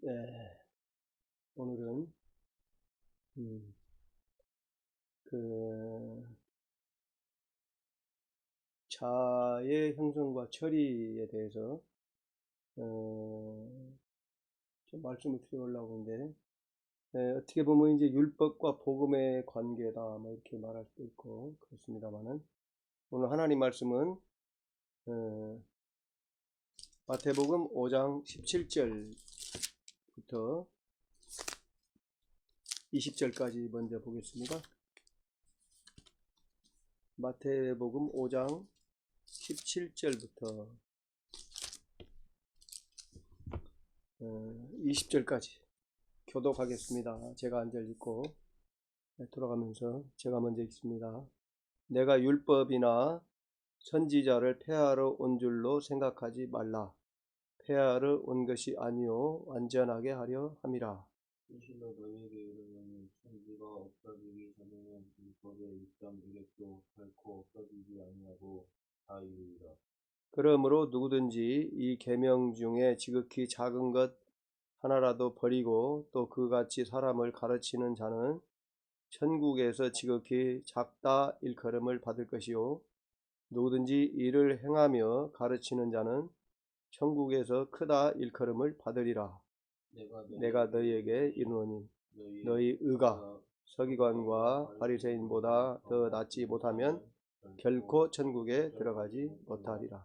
네, 오늘은 그 자의 형성과 처리에 대해서 좀 말씀을 드려보려고 하는데, 어떻게 보면 이제 율법과 복음의 관계다 뭐 이렇게 말할 수도 있고 그렇습니다만은, 오늘 하나님 말씀은 마태복음 5장 17절부터 20절까지 먼저 보겠습니다. 마태복음 5장 17절부터 20절까지 교독하겠습니다. 제가 앉아 읽고 돌아가면서 제가 먼저 읽습니다. 내가 율법이나 선지자를 폐하러 온 줄로 생각하지 말라. 폐하러 온 것이 아니요 완전하게 하려 함이라. 진실로 너희에게 이르노니 천지가 없어지기 전에는 율법의 있던 이것도 결코 없어지지 아니하고 다 이루리라. 그러므로 누구든지 이 계명 중에 지극히 작은 것 하나라도 버리고 또 그같이 사람을 가르치는 자는 천국에서 지극히 작다 일컬음을 받을 것이요 누구든지 이를 행하며 가르치는 자는 천국에서 크다 일컬음을 받으리라. 내가 너희에게 이르노니 너희 의가 서기관과 바리새인보다 더 낫지 못하면 결코 천국에 들어가지 못하리라.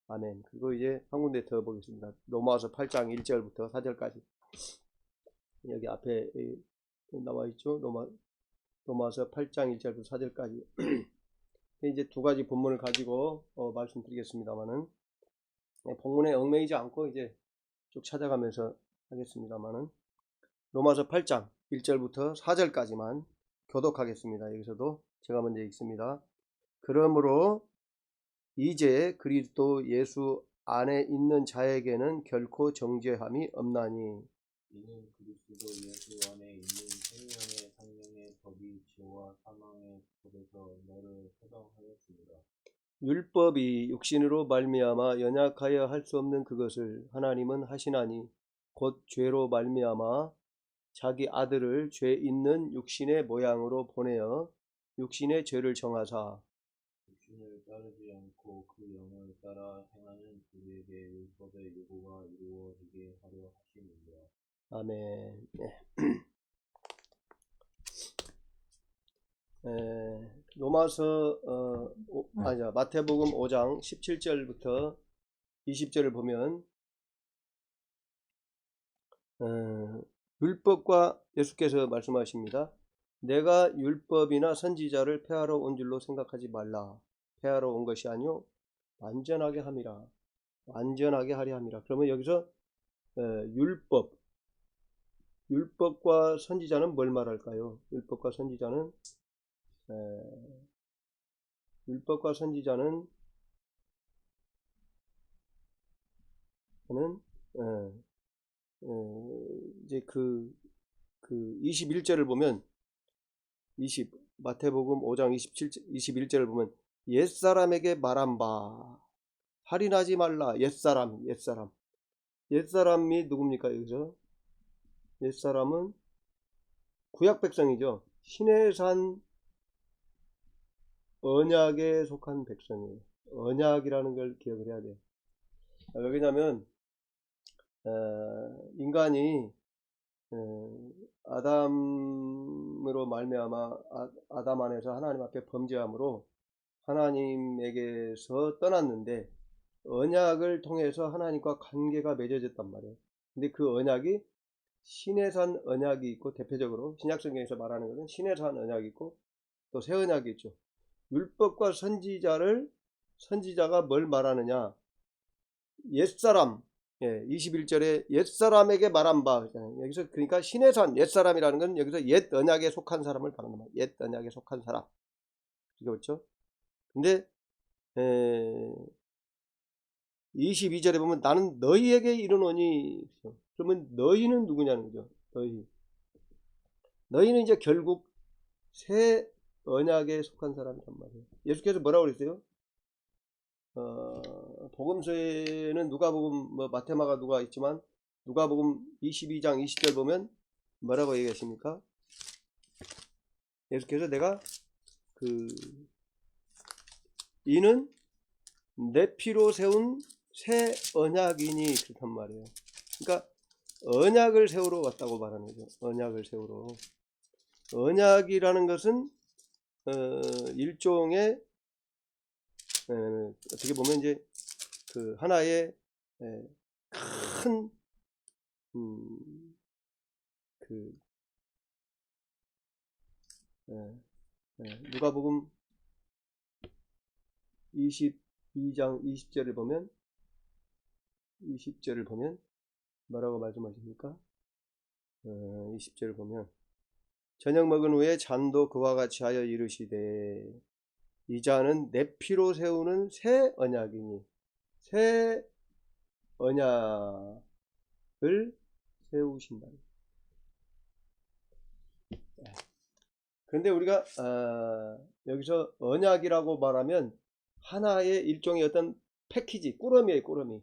아멘. 그리고 이제 한 군데 더 보겠습니다. 로마서 8장 1절부터 4절까지. 여기 앞에 나와 있죠. 로마서 8장 1절부터 4절까지. 이제 두 가지 본문을 가지고 말씀드리겠습니다만은, 본문에 얽매이지 않고 이제 쭉 찾아가면서 하겠습니다만은, 로마서 8장 1절부터 4절까지만 교독하겠습니다. 여기서도 제가 먼저 읽습니다. 그러므로 이제 그리스도 예수 안에 있는 자에게는 결코 정죄함이 없나니, 이는 그리스도 예수 안에 있는 생명의 성령의 법이 죄와 사망의 법에서 너를 해방하였습니다. 율법이 육신으로 말미암아 연약하여 할 수 없는 그것을 하나님은 하시나니 곧 죄로 말미암아 자기 아들을 죄 있는 육신의 모양으로 보내어 육신의 죄를 정하사 육신을 따르지 않고 그 영을 따라 행하는 우리에게 율법의 요구가 이루어지게 하려 하심이니라. 아멘. 마태복음 5장 17절부터 20절을 보면 율법과 예수께서 말씀하십니다. 내가 율법이나 선지자를 폐하러 온 줄로 생각하지 말라. 폐하러 온 것이 아니요 완전하게 함이라. 완전하게 하려 함이라. 그러면 여기서 율법과 선지자는 뭘 말할까요? 율법과 선지자는 이제 그 21절을 보면 마태복음 5장 21절을 보면 옛사람에게 말한 바 할인하지 말라. 옛사람이 누굽니까? 여기서 옛사람은 구약 백성이죠. 시내산 언약에 속한 백성이에요. 언약이라는 걸 기억을 해야 돼요. 왜냐하면 인간이 아담으로 말미암아 아담 안에서 하나님 앞에 범죄함으로 하나님에게서 떠났는데 언약을 통해서 하나님과 관계가 맺어졌단 말이에요. 근데 그 언약이 시내산 언약이 있고, 대표적으로 신약성경에서 말하는 것은 시내산 언약이 있고 또 새 언약이 있죠. 율법과 선지자가 뭘 말하느냐? 옛사람, 21절에 옛사람에게 말한 바, 여기서 그러니까 시내산 옛사람이라는 건 여기서 옛 언약에 속한 사람을 말하는 거예요. 옛 언약에 속한 사람. 그렇죠? 근데 22절에 보면 나는 너희에게 이르노니, 그러면 너희는 누구냐는 거죠. 너희는 이제 결국 새 언약에 속한 사람이란 말이에요. 예수께서 뭐라고 그랬어요? 복음서에는 누가복음, 마태마가 누가 있지만 누가복음 22장 20절 보면 뭐라고 얘기했습니까? 계속해서 내가 이는 내 피로 세운 새 언약이니 그렇단 말이에요. 그러니까 언약을 세우러 왔다고 말하는 거죠. 언약을 세우러. 언약이라는 것은 일종의 어떻게 보면 이제 하나의 큰 누가복음 22장 20절을 보면 뭐라고 말씀하십니까? 20절을 보면 저녁 먹은 후에 잔도 그와 같이 하여 이르시되 이 잔은 내 피로 세우는 새 언약이니 새 언약을 세우신다. 그런데 우리가 여기서 언약이라고 말하면 하나의 일종의 어떤 패키지, 꾸러미예요. 꾸러미.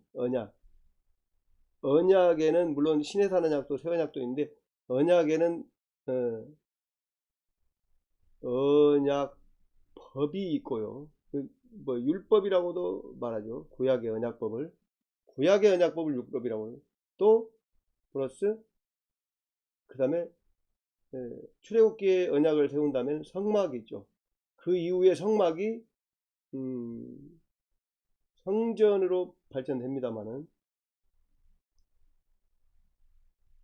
언약에는 물론 신의 산 언약도 새 언약도 있는데 언약에는 언약법이 있고요. 뭐 율법이라고도 말하죠. 구약의 언약법을 율법이라고 해요. 또 플러스 그 다음에 출애굽기의 언약을 세운다면 성막이 있죠. 그 이후에 성막이 성전으로 발전됩니다만은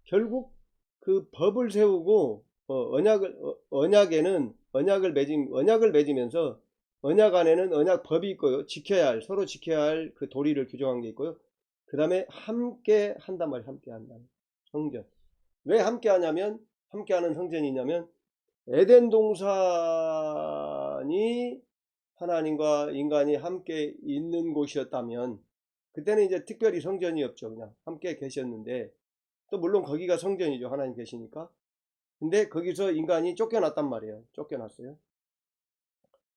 결국 그 법을 세우고 언약을 맺으면서 언약 안에는 언약법이 있고요. 서로 지켜야 할 그 도리를 규정한 게 있고요. 그 다음에 함께 한단 말이에요. 함께 한다는 성전. 왜 함께 하냐면 함께하는 성전이 있냐면 에덴 동산이 하나님과 인간이 함께 있는 곳이었다면 그때는 이제 특별히 성전이 없죠. 그냥 함께 계셨는데 또 물론 거기가 성전이죠. 하나님 계시니까. 근데 거기서 인간이 쫓겨났단 말이에요. 쫓겨났어요.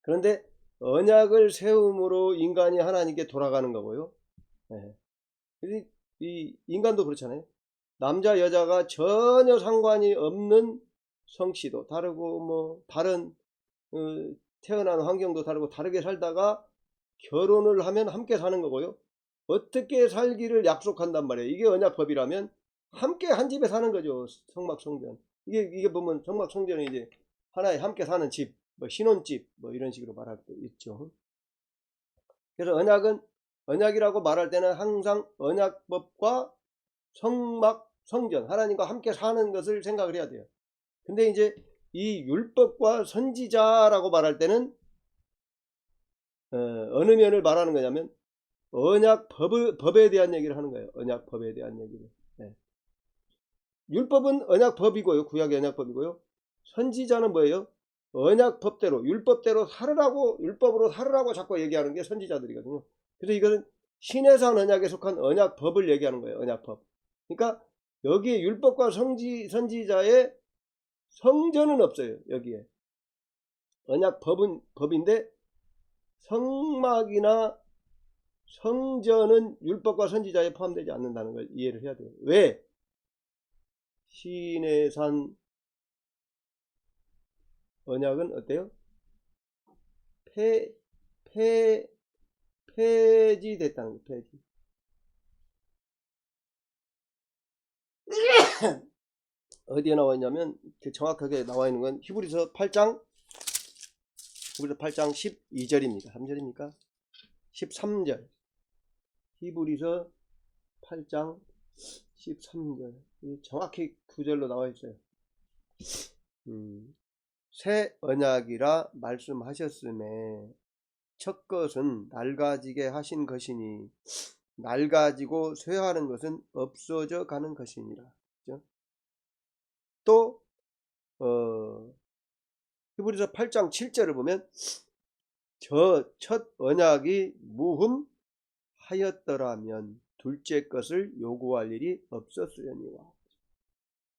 그런데 언약을 세움으로 인간이 하나님께 돌아가는 거고요. 이 인간도 그렇잖아요. 남자 여자가 전혀 상관이 없는 성씨도 다르고 뭐 다른 태어난 환경도 다르고 다르게 살다가 결혼을 하면 함께 사는 거고요. 어떻게 살기를 약속한단 말이에요. 이게 언약법이라면 함께 한 집에 사는 거죠. 성막 성전. 이게 보면 성막 성전이 이제 하나의 함께 사는 집, 뭐 신혼집 뭐 이런 식으로 말할 때 있죠. 그래서 언약이라고 말할 때는 항상 언약법과 성막 성전, 하나님과 함께 사는 것을 생각을 해야 돼요. 근데 이제 이 율법과 선지자라고 말할 때는 어느 면을 말하는 거냐면 언약법에 대한 얘기를 하는 거예요. 언약법에 대한 얘기를. 율법은 언약법이고요. 구약의 언약법이고요. 선지자는 뭐예요? 언약법대로 율법으로 살으라고 자꾸 얘기하는 게 선지자들이거든요. 그래서 이것은 신의 산 언약에 속한 언약법을 얘기하는 거예요. 언약법. 그러니까 여기에 율법과 선지자의 성전은 없어요. 여기에 언약법은 법인데 성막이나 성전은 율법과 선지자에 포함되지 않는다는 걸 이해를 해야 돼요. 왜? 신의 산 언약은 어때요? 폐지됐다는 거예요. 폐지. 어디에 나와 있냐면 정확하게 나와 있는 건 히브리서 8장 12절입니다. 3절입니까? 13절. 히브리서 8장 13절. 정확히 구절로 나와 있어요. 새 언약이라 말씀하셨음에 첫 것은 낡아지게 하신 것이니 낡아지고 쇠하는 것은 없어져 가는 것이니라. 그렇죠? 또 히브리서 8장 7절을 보면 저 첫 언약이 무흠하였더라면 둘째 것을 요구할 일이 없었으려니와.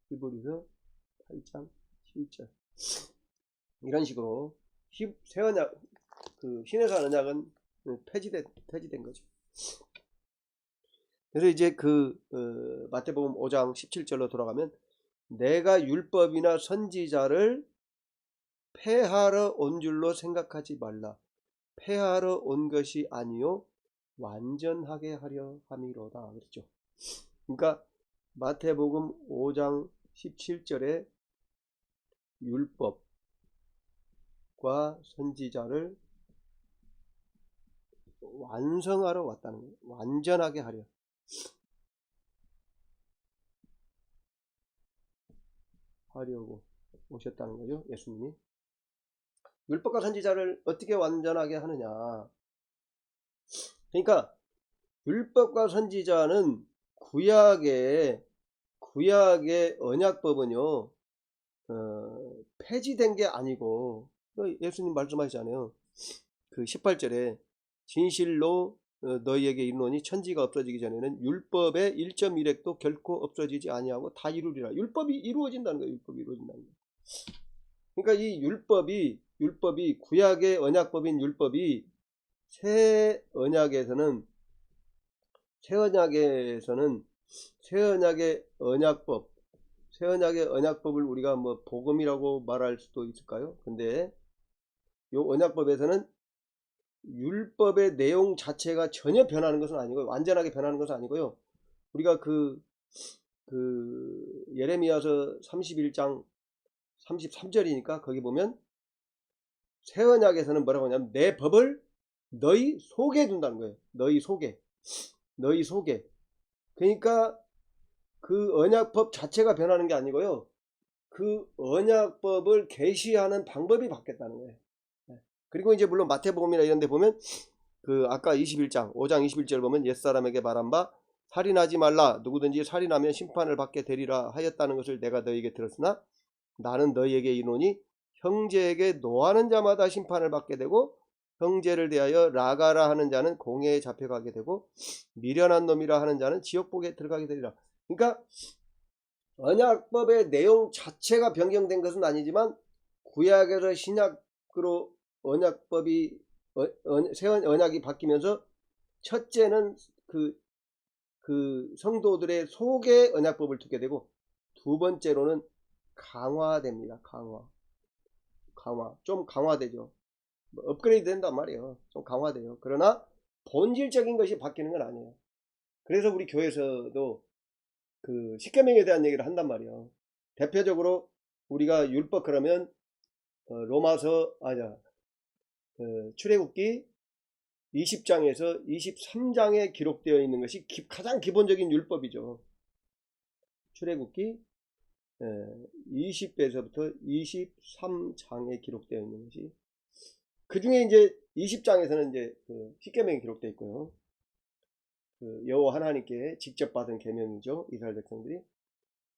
히브리서 8장 7절. 이런 식으로 새 언약, 신의 산 언약은 폐지된 거죠. 그래서 이제 마태복음 5장 17절로 돌아가면 내가 율법이나 선지자를 폐하러 온 줄로 생각하지 말라. 폐하러 온 것이 아니요 완전하게 하려 함이로다. 그렇죠. 그러니까 마태복음 5장 17절에 율법과 선지자를 완성하러 왔다는 거예요. 완전하게 하려고 오셨다는 거죠. 예수님이. 율법과 선지자를 어떻게 완전하게 하느냐. 그러니까 율법과 선지자는 구약의 언약법은요, 폐지된 게 아니고, 예수님 말씀하시잖아요. 그 18절에 진실로 너희에게 이르노니 천지가 없어지기 전에는 율법의 1.1획도 결코 없어지지 아니하고 다 이루리라. 율법이 이루어진다는 거예요. 율법이 이루어진다는 거예요. 그러니까 이 율법이 구약의 언약법인 율법이 새 언약의 언약법을 우리가 뭐 복음이라고 말할 수도 있을까요? 근데 이 언약법에서는 율법의 내용 자체가 전혀 변하는 것은 아니고요. 완전하게 변하는 것은 아니고요. 우리가 예레미야서 31장 33절이니까 거기 보면 새 언약에서는 뭐라고 하냐면 내 법을 너희 속에 둔다는 거예요. 너희 속에. 그러니까 그 언약법 자체가 변하는 게 아니고요. 그 언약법을 계시하는 방법이 바뀌었다는 거예요. 그리고 이제 물론 마태복음이나 이런 데 보면 아까 5장 21절 보면 옛사람에게 말한 바 살인하지 말라. 누구든지 살인하면 심판을 받게 되리라 하였다는 것을 내가 너희에게 들었으나 나는 너희에게 이르노니 형제에게 노하는 자마다 심판을 받게 되고 형제를 대하여 라가라 하는 자는 공회에 잡혀가게 되고 미련한 놈이라 하는 자는 지옥복에 들어가게 되리라. 그러니까 언약법의 내용 자체가 변경된 것은 아니지만 구약에서 신약으로 새 언약이 바뀌면서 첫째는 그 성도들의 속에 언약법을 두게 되고 두 번째로는 강화됩니다. 좀 강화되죠. 업그레이드 된단 말이에요. 좀 강화돼요. 그러나 본질적인 것이 바뀌는 건 아니에요. 그래서 우리 교회에서도 십계명에 대한 얘기를 한단 말이에요. 대표적으로 우리가 율법 그러면 출애굽기 20장에서 23장에 기록되어 있는 것이 가장 기본적인 율법이죠. 출애굽기 20에서부터 23장에 기록되어 있는 것이, 그 중에 이제 20장에서는 이제 십계명이 기록되어 있고요. 여호와 하나님께 직접 받은 계명이죠. 이스라엘 백성들이.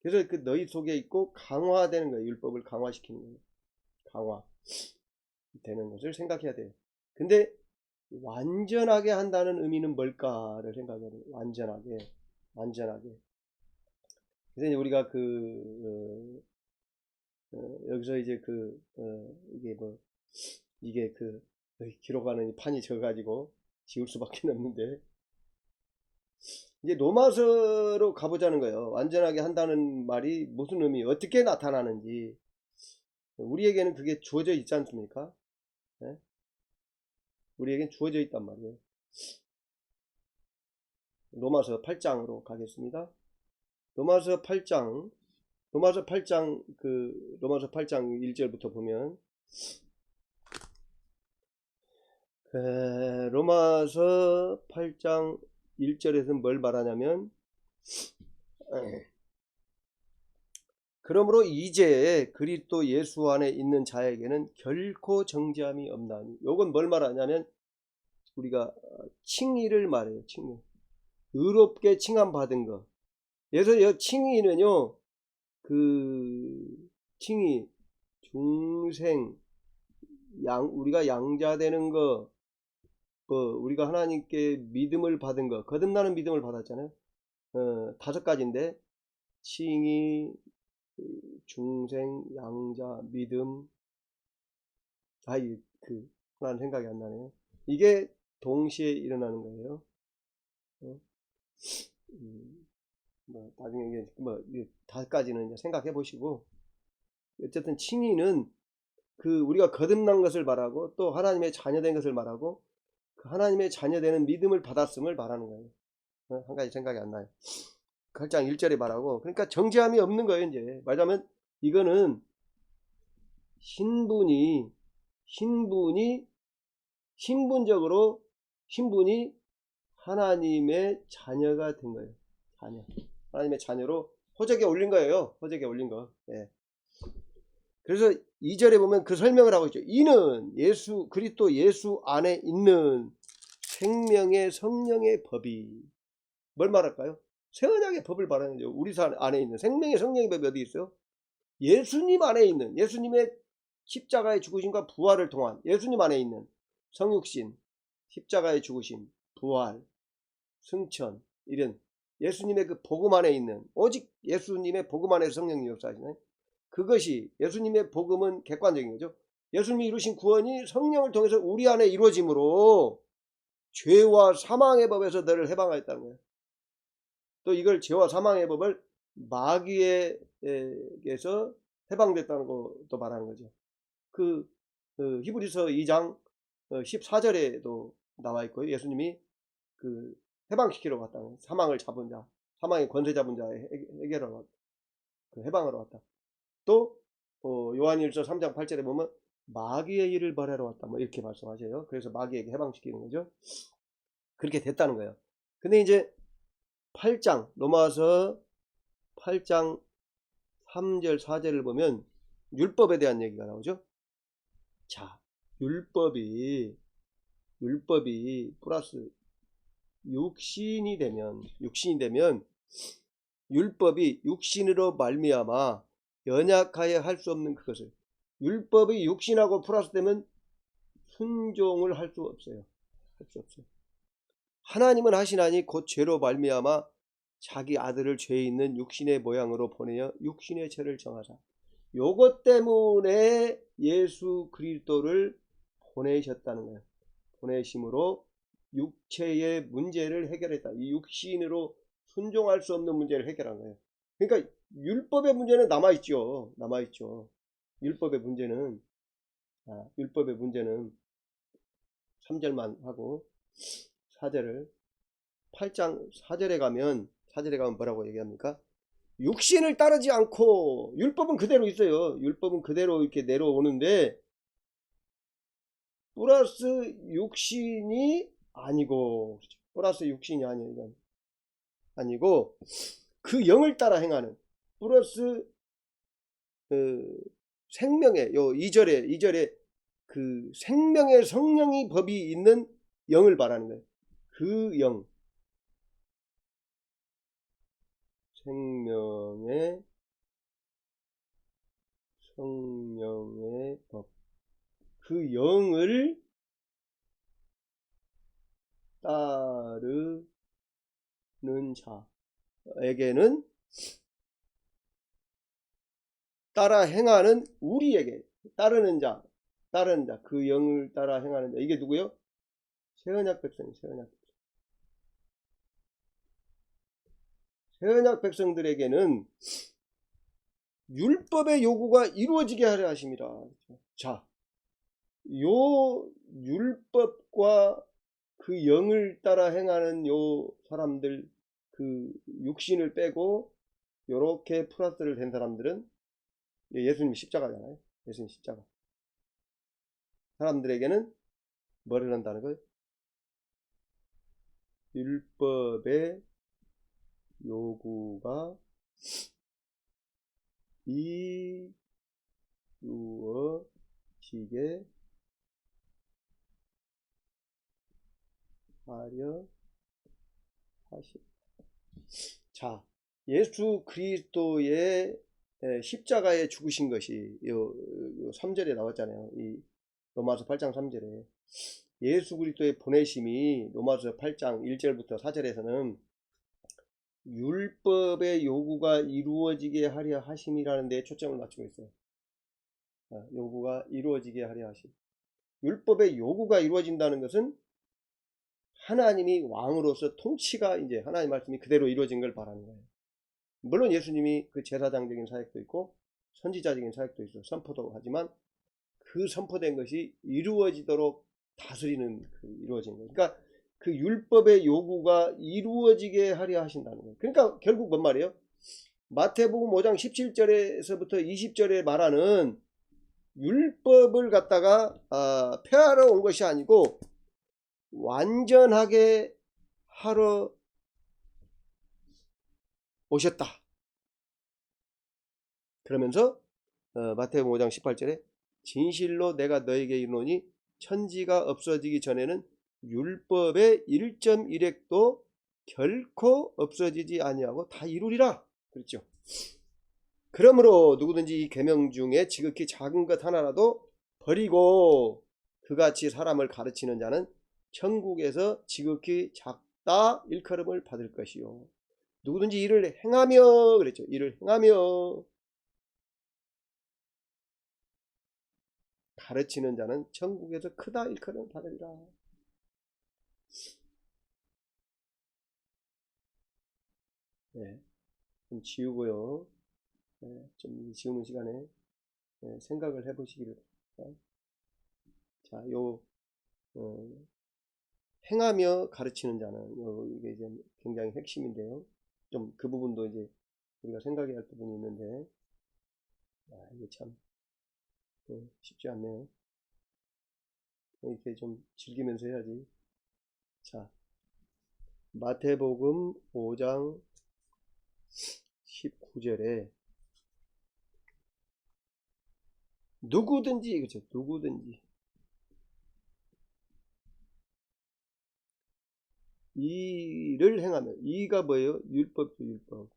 그래서 너희 속에 있고 강화되는 거예요. 율법을 강화시키는 거예요. 강화되는 것을 생각해야 돼요. 근데 완전하게 한다는 의미는 뭘까를 생각해야 돼요. 완전하게. 그래서 우리가 여기서 이제 이게 기록하는 판이 져가지고 지울 수밖에 없는데, 이제 로마서로 가보자는 거예요. 완전하게 한다는 말이 무슨 의미, 어떻게 나타나는지. 우리에게는 그게 주어져 있지 않습니까? 네? 우리에겐 주어져 있단 말이에요. 로마서 8장으로 가겠습니다. 로마서 8장 1절부터 보면, 로마서 8장 1절에서 뭘 말하냐면, 그러므로 이제 그리스도 예수 안에 있는 자에게는 결코 정죄함이 없나니. 요건 뭘 말하냐면 우리가 칭의를 말해요. 칭의. 의롭게 칭함 받은 거. 그래서 이 칭의는요, 칭의, 중생, 우리가 양자되는 거, 우리가 하나님께 믿음을 받은 거, 거듭나는 믿음을 받았잖아요. 5가지인데, 칭의, 중생, 양자, 믿음. 하나는 생각이 안 나네요. 이게 동시에 일어나는 거예요. 뭐 나중에 이게 뭐 다까지는 이제 생각해 보시고, 어쨌든 칭의는 그 우리가 거듭난 것을 말하고 또 하나님의 자녀된 것을 말하고 그 하나님의 자녀되는 믿음을 받았음을 말하는 거예요. 한 가지 생각이 안 나요. 8장 1절에 말하고, 그러니까 정죄함이 없는 거예요. 이제 말하자면 이거는 신분적으로 신분이 하나님의 자녀가 된 거예요. 자녀. 하나님의 자녀로 호적에 올린 거예요. 호적에 올린 거. 예. 그래서 2절에 보면 그 설명을 하고 있죠. 이는 그리스도 예수 안에 있는 생명의 성령의 법이 뭘 말할까요? 새 언약의 법을 말하는 거죠. 우리 안에 있는 생명의 성령의 법이 어디 있어요? 예수님 안에 있는, 예수님의 십자가의 죽으심과 부활을 통한 예수님 안에 있는 성육신, 십자가의 죽으심, 부활, 승천, 이런 예수님의 그 복음 안에 있는, 오직 예수님의 복음 안에서 성령이 역사하시네. 그것이, 예수님의 복음은 객관적인 거죠. 예수님이 이루신 구원이 성령을 통해서 우리 안에 이루어지므로 죄와 사망의 법에서 너를 해방하였다는 거예요. 또 이걸 죄와 사망의 법을 마귀에게서 해방됐다는 것도 말하는 거죠. 히브리서 2장 14절에도 나와 있고요. 예수님이 그 해방시키러 왔다. 사망을 잡은 자, 사망의 권세 잡은 자 해결하러 왔다. 그 해방하러 왔다. 또 요한일서 3장 8절에 보면 마귀의 일을 벌하러 왔다. 뭐 이렇게 말씀하세요. 그래서 마귀에게 해방시키는 거죠. 그렇게 됐다는 거예요. 근데 이제 8장, 로마서 8장 3절 4절을 보면 율법에 대한 얘기가 나오죠. 자, 율법이 플러스 육신이 되면 율법이 육신으로 말미암아 연약하여 할 수 없는 그것을, 율법이 육신하고 플러스 되면 순종을 할 수 없어요. 하나님은 하시나니 곧 죄로 말미암아 자기 아들을 죄 있는 육신의 모양으로 보내어 육신의 죄를 정하사, 요것 때문에 예수 그리스도를 보내셨다는 거예요. 보내심으로 육체의 문제를 해결했다. 이 육신으로 순종할 수 없는 문제를 해결한 거예요. 그러니까 율법의 문제는 남아있죠. 율법의 문제는 3절만 하고 8장 4절에 가면 뭐라고 얘기합니까? 육신을 따르지 않고, 율법은 그대로 있어요. 율법은 그대로 이렇게 내려오는데 플러스 육신이 아니고, 이건 아니고 그 영을 따라 행하는, 플러스 생명의, 요 2절에 그 생명의 성령이 법이 있는 영을 말하는 거예요. 그 영, 생명의 성령의 법, 그 영을 따르는 자에게는, 따라 행하는 우리에게, 따르는 자, 그 영을 따라 행하는 자, 이게 누구요? 새언약 백성이에요. 새언약 백성들에게는 율법의 요구가 이루어지게 하려 하심이라. 자, 요 율법과 그 영을 따라 행하는 요 사람들, 그 육신을 빼고 요렇게 플러스를 된 사람들은 예수님 십자가잖아요. 예수님 십자가. 사람들에게는 뭐를 한다는 거예요? 율법의 요구가 이루어지게 하려 하시. 자, 예수 그리스도의 십자가에 죽으신 것이 요 3절에 나왔잖아요. 이 로마서 8장 3절에 예수 그리스도의 보내심이, 로마서 8장 1절부터 4절에서는 율법의 요구가 이루어지게 하려 하심이라는 데에 초점을 맞추고 있어요. 요구가 이루어지게 하려 하심. 율법의 요구가 이루어진다는 것은 하나님이 왕으로서 통치가 이제 하나님 말씀이 그대로 이루어진 걸 말하는 거예요. 물론 예수님이 그 제사장적인 사역도 있고 선지자적인 사역도 있어 선포도 하지만 그 선포된 것이 이루어지도록 다스리는 이루어진 거예요. 그러니까 그 율법의 요구가 이루어지게 하려 하신다는 거예요. 그러니까 결국 뭔 말이에요? 마태복음 5장 17절에서부터 20절에 말하는 율법을 갖다가 폐하러 온 것이 아니고 완전하게 하러 오셨다. 그러면서 마태복음 5장 18절에 진실로 내가 너에게 이르노니 천지가 없어지기 전에는 율법의 1.1획도 결코 없어지지 아니하고 다 이루리라. 그렇죠. 그러므로 누구든지 이 계명 중에 지극히 작은 것 하나라도 버리고 그같이 사람을 가르치는 자는 천국에서 지극히 작다 일컬음을 받을 것이요. 누구든지 이를 행하며 그랬죠. 이를 행하며 가르치는 자는 천국에서 크다 일컬음을 받으리라. 네, 좀 지우고요. 네, 좀 지우는 시간에 생각을 해보시기를 바랍니다. 자, 행하며 가르치는 자는 이게 이제 굉장히 핵심인데요. 좀 그 부분도 이제 우리가 생각해야 할 부분이 있는데 이게 참 쉽지 않네요. 이렇게 좀 즐기면서 해야지. 자, 마태복음 5장 19절에 누구든지 그렇죠. 누구든지 이를 행하며 이가 뭐예요? 율법도 율법.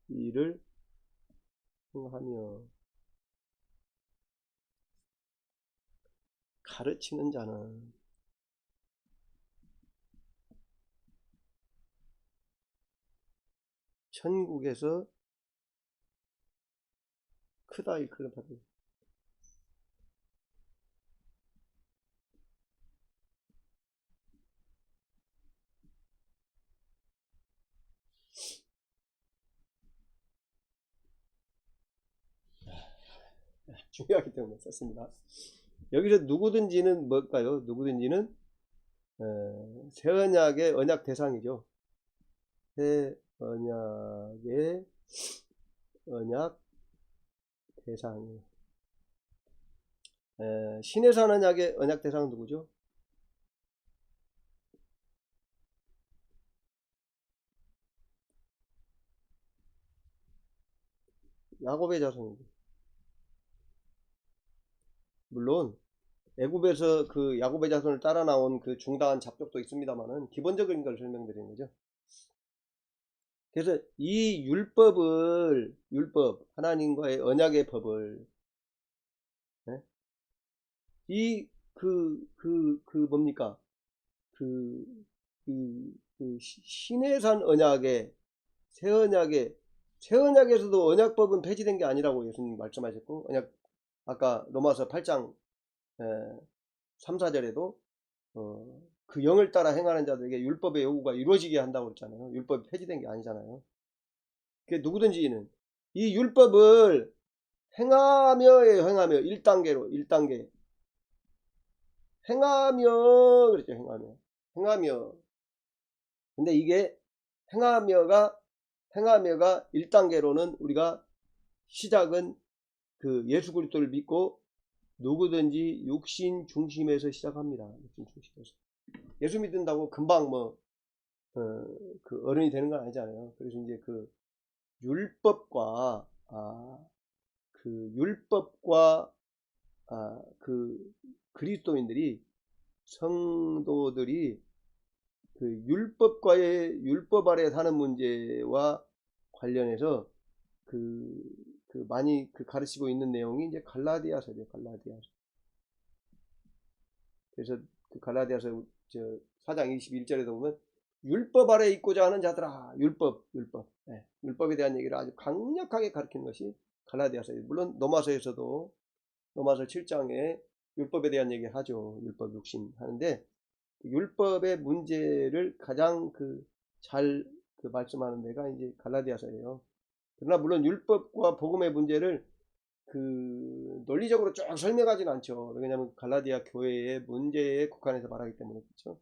이를 행하며 가르치는 자는 천국에서 크다 일컬음 받을. 중요하기 때문에 썼습니다. 여기서 누구든지는 뭘까요? 누구든지는 새 언약의 언약 대상이죠. 새 언약의 언약 대상이 신의 산 언약의 언약 대상은 누구죠? 야곱의 자손이죠. 물론 애굽에서 그 야곱의 자손을 따라 나온 그 중다한 잡족도 있습니다만은 기본적인 걸 설명드리는 거죠. 그래서 이 율법 하나님과의 언약의 법을 뭡니까 신의 산 언약의 새 언약에서도 언약법은 폐지된 게 아니라고 예수님 말씀하셨고 아까 로마서 8장 3, 4절에도 그 영을 따라 행하는 자들에게 율법의 요구가 이루어지게 한다고 그랬잖아요. 율법이 폐지된 게 아니잖아요. 그 누구든지는 이 율법을 행하며 1단계로 1단계 행하며 그랬죠. 행하며 근데 이게 행하며가 1단계로는 우리가 시작은 그 예수 그리스도를 믿고 누구든지 육신 중심에서 시작합니다. 육신 중심에서. 예수 믿는다고 금방 그 어른이 되는 건 아니잖아요. 그래서 이제 그 율법과 그 그리스도인들이 성도들이 그 율법 아래 사는 문제와 관련해서 많이 가르치고 있는 내용이 이제 갈라디아서죠. 그래서 그 갈라디아서 4장 21절에도 보면 율법 아래 있고자 하는 자들아 율법에 대한 얘기를 아주 강력하게 가르치는 것이 갈라디아서예요. 물론 로마서에서도 로마서 7장에 율법에 대한 얘기를 하죠. 율법 육신 하는데 율법의 문제를 가장 잘 말씀하는 데가 이제 갈라디아서예요. 그러나 물론 율법과 복음의 문제를 논리적으로 쭉 설명하진 않죠. 왜냐하면 갈라디아 교회의 문제에 국한해서 말하기 때문에. 그렇죠.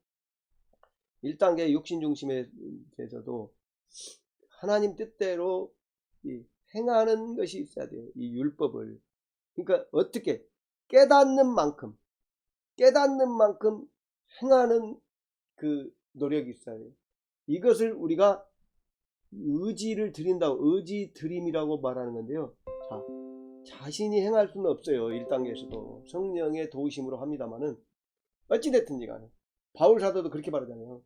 1단계 육신 중심에 대해서도 하나님 뜻대로 행하는 것이 있어야 돼요. 이 율법을. 그러니까 어떻게 깨닫는 만큼 행하는 노력이 있어야 돼요. 이것을 우리가 의지를 드린다고, 의지 드림이라고 말하는 건데요. 자신이 행할 수는 없어요. 1단계에서도 성령의 도우심으로 합니다만은, 어찌됐든지 간에 바울 사도도 그렇게 말하잖아요.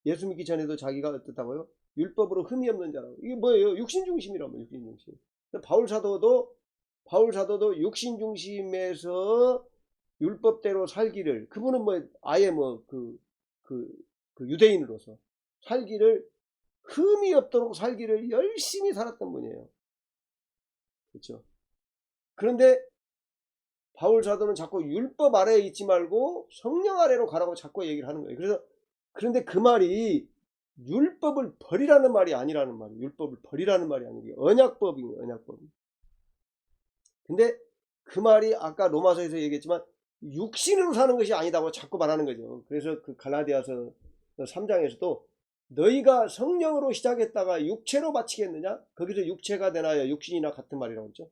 예수 믿기 전에도 자기가 어떻다고요? 율법으로 흠이 없는 자라고. 이게 뭐예요? 육신 중심이라고. 육신 중심. 바울 사도도 육신 중심에서 율법대로 살기를, 그분은 아예 유대인으로서 살기를, 흠이 없도록 살기를 열심히 살았던 분이에요. 그렇죠. 그런데 바울 사도는 자꾸 율법 아래에 있지 말고 성령 아래로 가라고 자꾸 얘기를 하는 거예요. 그런데 그 말이 율법을 버리라는 말이 아니라는 말이에요. 율법을 버리라는 말이 아니에요. 언약법이에요. 언약법. 근데 그 말이 아까 로마서에서 얘기했지만 육신으로 사는 것이 아니다고 자꾸 말하는 거죠. 그래서 갈라디아서 3장에서도 너희가 성령으로 시작했다가 육체로 마치겠느냐? 거기서 육체가 되나요? 육신이나 같은 말이라고 했죠.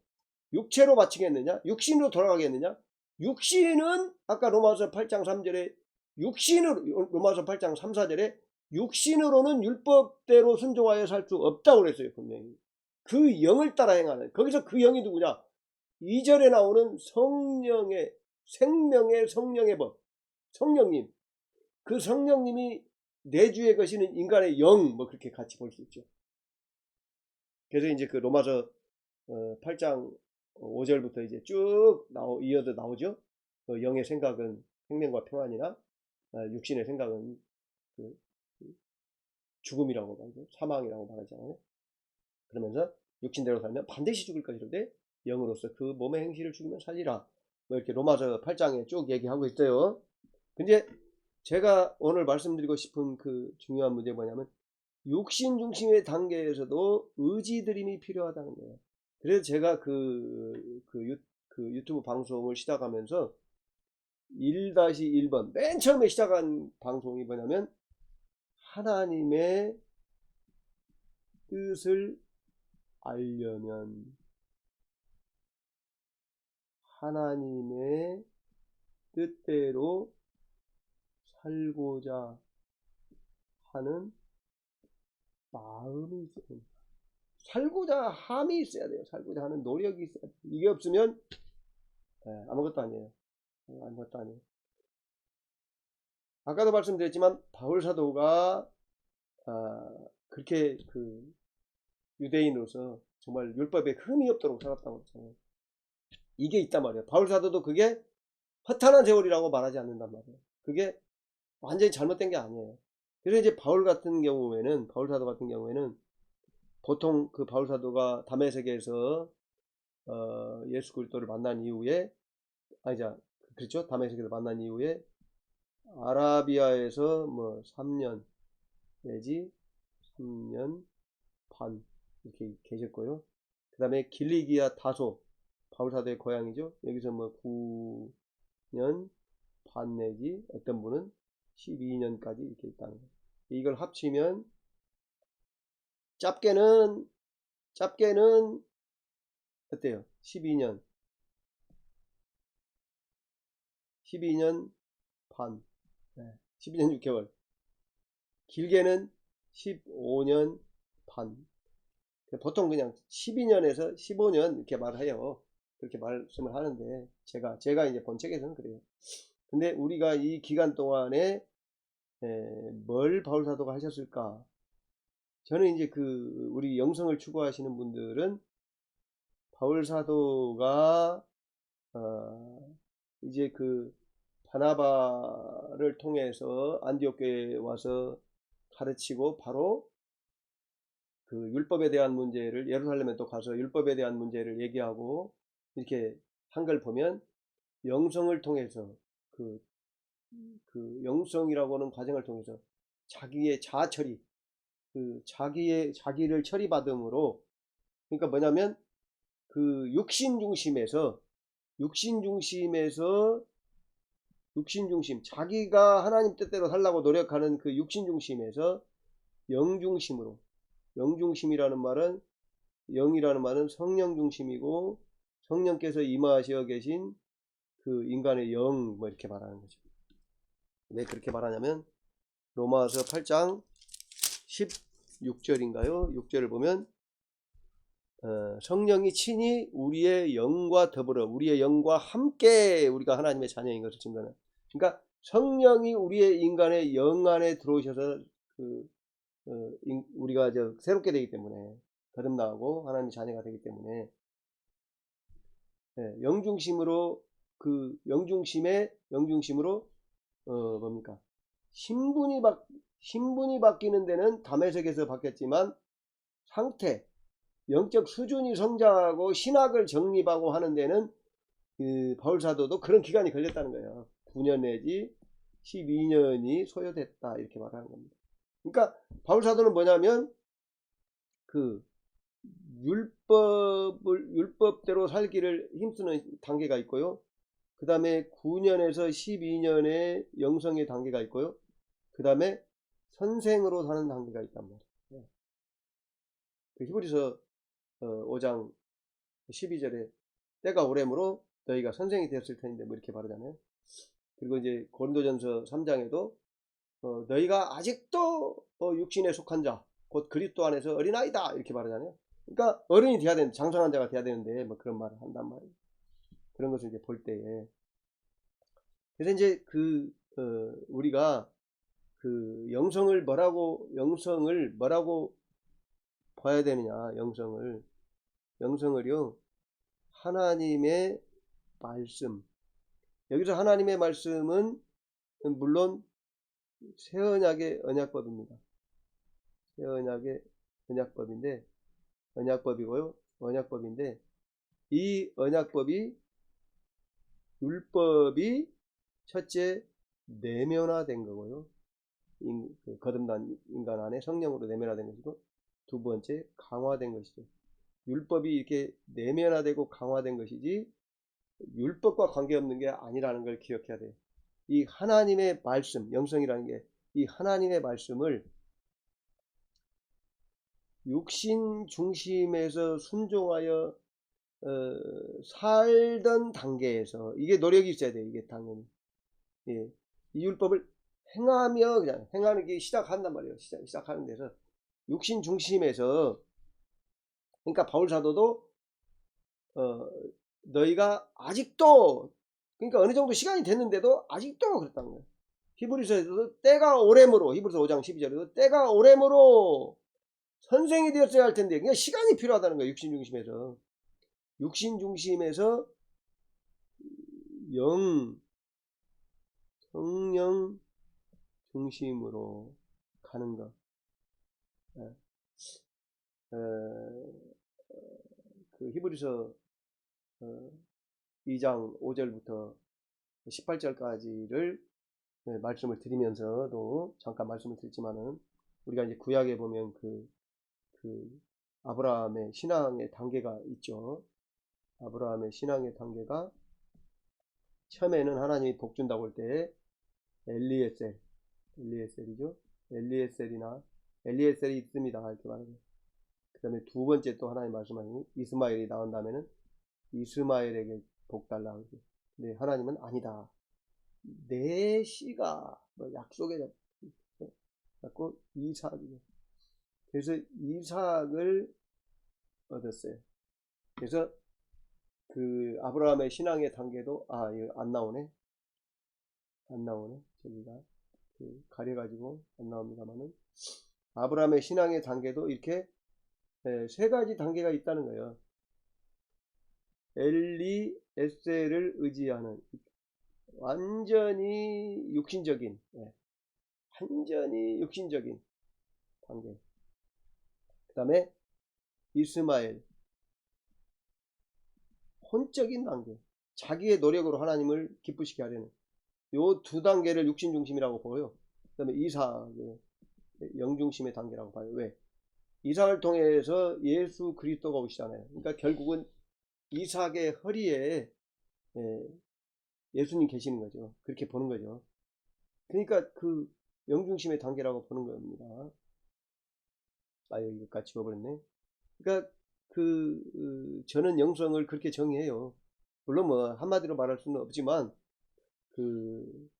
육체로 마치겠느냐? 육신으로 돌아가겠느냐? 육신은 아까 로마서 8장 3절에 로마서 8장 3, 4절에 육신으로는 율법대로 순종하여 살 수 없다고 그랬어요. 분명히. 그 영을 따라 행하는. 거기서 그 영이 누구냐? 2절에 나오는 성령의, 생명의 성령의 법, 성령님. 그 성령님이 내주에 거시는 인간의 영, 그렇게 같이 볼 수 있죠. 그래서 이제 로마서 8장 5절부터 이제 쭉 이어서 나오죠. 영의 생각은 생명과 평안이나 육신의 생각은 죽음이라고 말하죠. 사망이라고 말하잖아요. 그러면서 육신대로 살면 반드시 죽을 것이로되 영으로서 그 몸의 행실을 죽이면 살리라. 이렇게 로마서 8장에 쭉 얘기하고 있어요. 근데 제가 오늘 말씀드리고 싶은 중요한 문제가 뭐냐면 육신 중심의 단계에서도 의지드림이 필요하다는 거예요. 그래서 제가 유튜브 방송을 시작하면서 1-1번 맨 처음에 시작한 방송이 뭐냐면 하나님의 뜻을 알려면 하나님의 뜻대로 살고자 하는 마음이 있어야 됩니다. 살고자 함이 있어야 돼요. 살고자 하는 노력이 있어야 돼요. 이게 없으면 아무것도 아니에요. 아무것도 아니에요. 아까도 말씀드렸지만 바울 사도가 그렇게 유대인으로서 정말 율법에 흠이 없도록 살았다고 했잖아요. 이게 있단 말이에요. 바울 사도도 그게 허탄한 세월이라고 말하지 않는단 말이에요. 그게 완전히 잘못된 게 아니에요. 그래서 이제 바울 사도 같은 경우에는 보통 바울 사도가 다메섹에서 예수 그리스도를 만난 이후에 그렇죠. 다메섹에서 만난 이후에 아라비아에서 3년 내지 3년 반 이렇게 계셨고요. 그 다음에 길리기아 다소, 바울 사도의 고향이죠. 여기서 9년 반 내지 어떤 분은 12년까지 이렇게 있다는 거예요. 이걸 합치면 짧게는 어때요? 12년 반, 12년 6개월. 길게는 15년 반. 보통 그냥 12년에서 15년 이렇게 말해요. 그렇게 말씀을 하는데 제가 이제 본 책에서는 그래요. 근데 우리가 이 기간 동안에 뭘 바울 사도가 하셨을까? 저는 이제 우리 영성을 추구하시는 분들은 바울 사도가 이제 바나바를 통해서 안디옥 교회에 와서 가르치고 바로 율법에 대한 문제를 예루살렘에 또 가서 율법에 대한 문제를 얘기하고 이렇게 한 걸 보면 영성을 통해서 그 영성이라고 하는 과정을 통해서 자기의 자아 처리, 그 자기를 처리받음으로, 그러니까 뭐냐면 그 육신 중심에서 자기가 하나님 뜻대로 살라고 노력하는 그 육신 중심에서 영 중심으로, 영중심이라는 말은, 영이라는 말은 성령 중심이고 성령께서 임하시어 계신 그 인간의 영, 뭐 이렇게 말하는 거죠. 왜 그렇게 말하냐면 로마서 8장 16절인가요? 6절을 보면 성령이 친히 우리의 영과 더불어 우리의 영과 함께 우리가 하나님의 자녀인 것을 증거하는, 그러니까 성령이 우리의 인간의 영 안에 들어오셔서 우리가 새롭게 되기 때문에, 거듭나고 하나님의 자녀가 되기 때문에 영중심으로, 그 영중심으로 뭡니까? 신분이 바뀌는 데는 담에색에서 바뀌었지만 상태, 영적 수준이 성장하고 신학을 정립하고 하는 데는 바울사도도 그런 기간이 걸렸다는 거예요. 9년 내지 12년이 소요됐다, 이렇게 말하는 겁니다. 그러니까 바울사도는 뭐냐면 그 율법대로 살기를 힘쓰는 단계가 있고요. 그 다음에 9년에서 12년의 영성의 단계가 있고요. 그 다음에 선생으로 사는 단계가 있단 말이에요. 그 히브리서 5장 12절에 때가 오래므로 너희가 선생이 되었을 텐데, 뭐 이렇게 말하잖아요. 그리고 이제 고린도전서 3장에도 너희가 아직도 육신에 속한 자, 곧 그리스도 안에서 어린아이다, 이렇게 말하잖아요. 그러니까 어른이 돼야 되는데, 장성한 자가 돼야 되는데, 뭐 그런 말을 한단 말이에요. 그런 것을 이제 볼 때에, 그래서 이제 우리가 그 영성을 뭐라고 봐야 되느냐, 영성을요, 하나님의 말씀. 여기서 하나님의 말씀은 물론 새 언약의 언약법입니다. 새 언약의 언약법인데, 이 언약법이, 율법이 첫째 내면화된 거고요. 거듭난 인간 안에 성령으로 내면화된 것이고, 두 번째 강화된 것이죠. 율법이 이렇게 내면화되고 강화된 것이지 율법과 관계없는 게 아니라는 걸 기억해야 돼요. 이 하나님의 말씀, 영성이라는 게 이 하나님의 말씀을 육신 중심에서 순종하여 살던 단계에서, 이게 노력이 있어야 돼요. 이게 당연히. 예. 이 율법을 행하며 그냥 행하는 게 시작한단 말이에요. 시작하는 데서 육신 중심에서, 그러니까 바울 사도도 너희가 아직도, 그러니까 어느 정도 시간이 됐는데도 아직도 그랬다는 거예요. 히브리서에서도 때가 오래므로, 히브리서 5장 12절에도 때가 오래므로 선생이 되었어야 할 텐데, 그냥 시간이 필요하다는 거예요. 육신 중심에서 성령 중심으로 가는 것. 그 히브리서 2장 5절부터 18절까지를 말씀을 드리면서도 잠깐 말씀을 드렸지만은, 우리가 이제 구약에 보면 그 아브라함의 신앙의 단계가 있죠. 아브라함의 신앙의 단계가, 처음에는 하나님이 복 준다고 할 때 엘리에셀이죠. 엘리에셀이 있습니다, 이렇게 말하죠. 그 다음에 두 번째 또 하나님 말씀하시는 이스마엘이 나온 다음에는 이스마엘에게 복 달라 하죠. 근데 하나님은 아니다. 내 씨가 약속에 잡고 이삭이죠. 그래서 이삭을 얻었어요. 그래서 그 아브라함의 신앙의 단계도, 이거 안 나오네. 저기가 가려가지고 안 나옵니다만은, 아브라함의 신앙의 단계도 이렇게 세 가지 단계가 있다는 거예요. 엘리에셀을 의지하는 완전히 육신적인 단계. 그 다음에 이스마엘, 혼적인 단계. 자기의 노력으로 하나님을 기쁘시게 하려는. 요 두 단계를 육신 중심이라고 보고요. 그다음에 이삭, 영중심의 단계라고 봐요. 왜? 이삭을 통해서 예수 그리스도가 오시잖아요. 그러니까 결국은 이삭의 허리에 예수님 계시는 거죠. 그렇게 보는 거죠. 그러니까 그 영중심의 단계라고 보는 겁니다. 아, 여기가 지워버렸네. 그러니까 저는 영성을 그렇게 정의해요. 물론 뭐 한마디로 말할 수는 없지만 그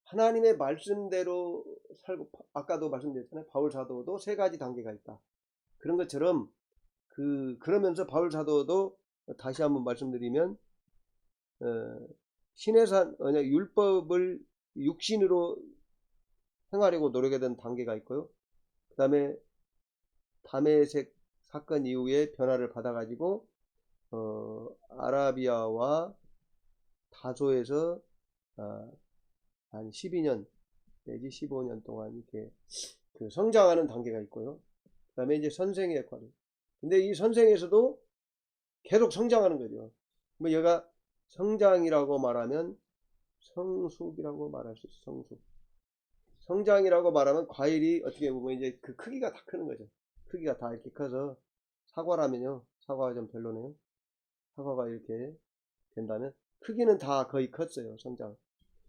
하나님의 말씀대로 살고, 아까도 말씀드렸잖아요. 바울 사도도 세 가지 단계가 있다. 그런 것처럼 그러면서 바울 사도도 다시 한번 말씀드리면 신해산 언약 율법을 육신으로 행하려고 노력하던 단계가 있고요. 그 다음에 다메섹 사건 이후에 변화를 받아가지고 아라비아와 다소에서 한 12년 내지 15년 동안 이렇게 그 성장하는 단계가 있고요. 그 다음에 이제 선생의 역할을. 근데 이 선생에서도 계속 성장하는 거죠. 뭐 얘가 성장이라고 말하면 성숙이라고 말할 수 있어요. 성숙. 성장이라고 말하면 과일이 어떻게 보면 이제 그 크기가 다 크는 거죠. 크기가 다 이렇게 커서 사과라면요. 사과가 좀 별로네요. 사과가 이렇게 된다면 크기는 다 거의 컸어요. 성장.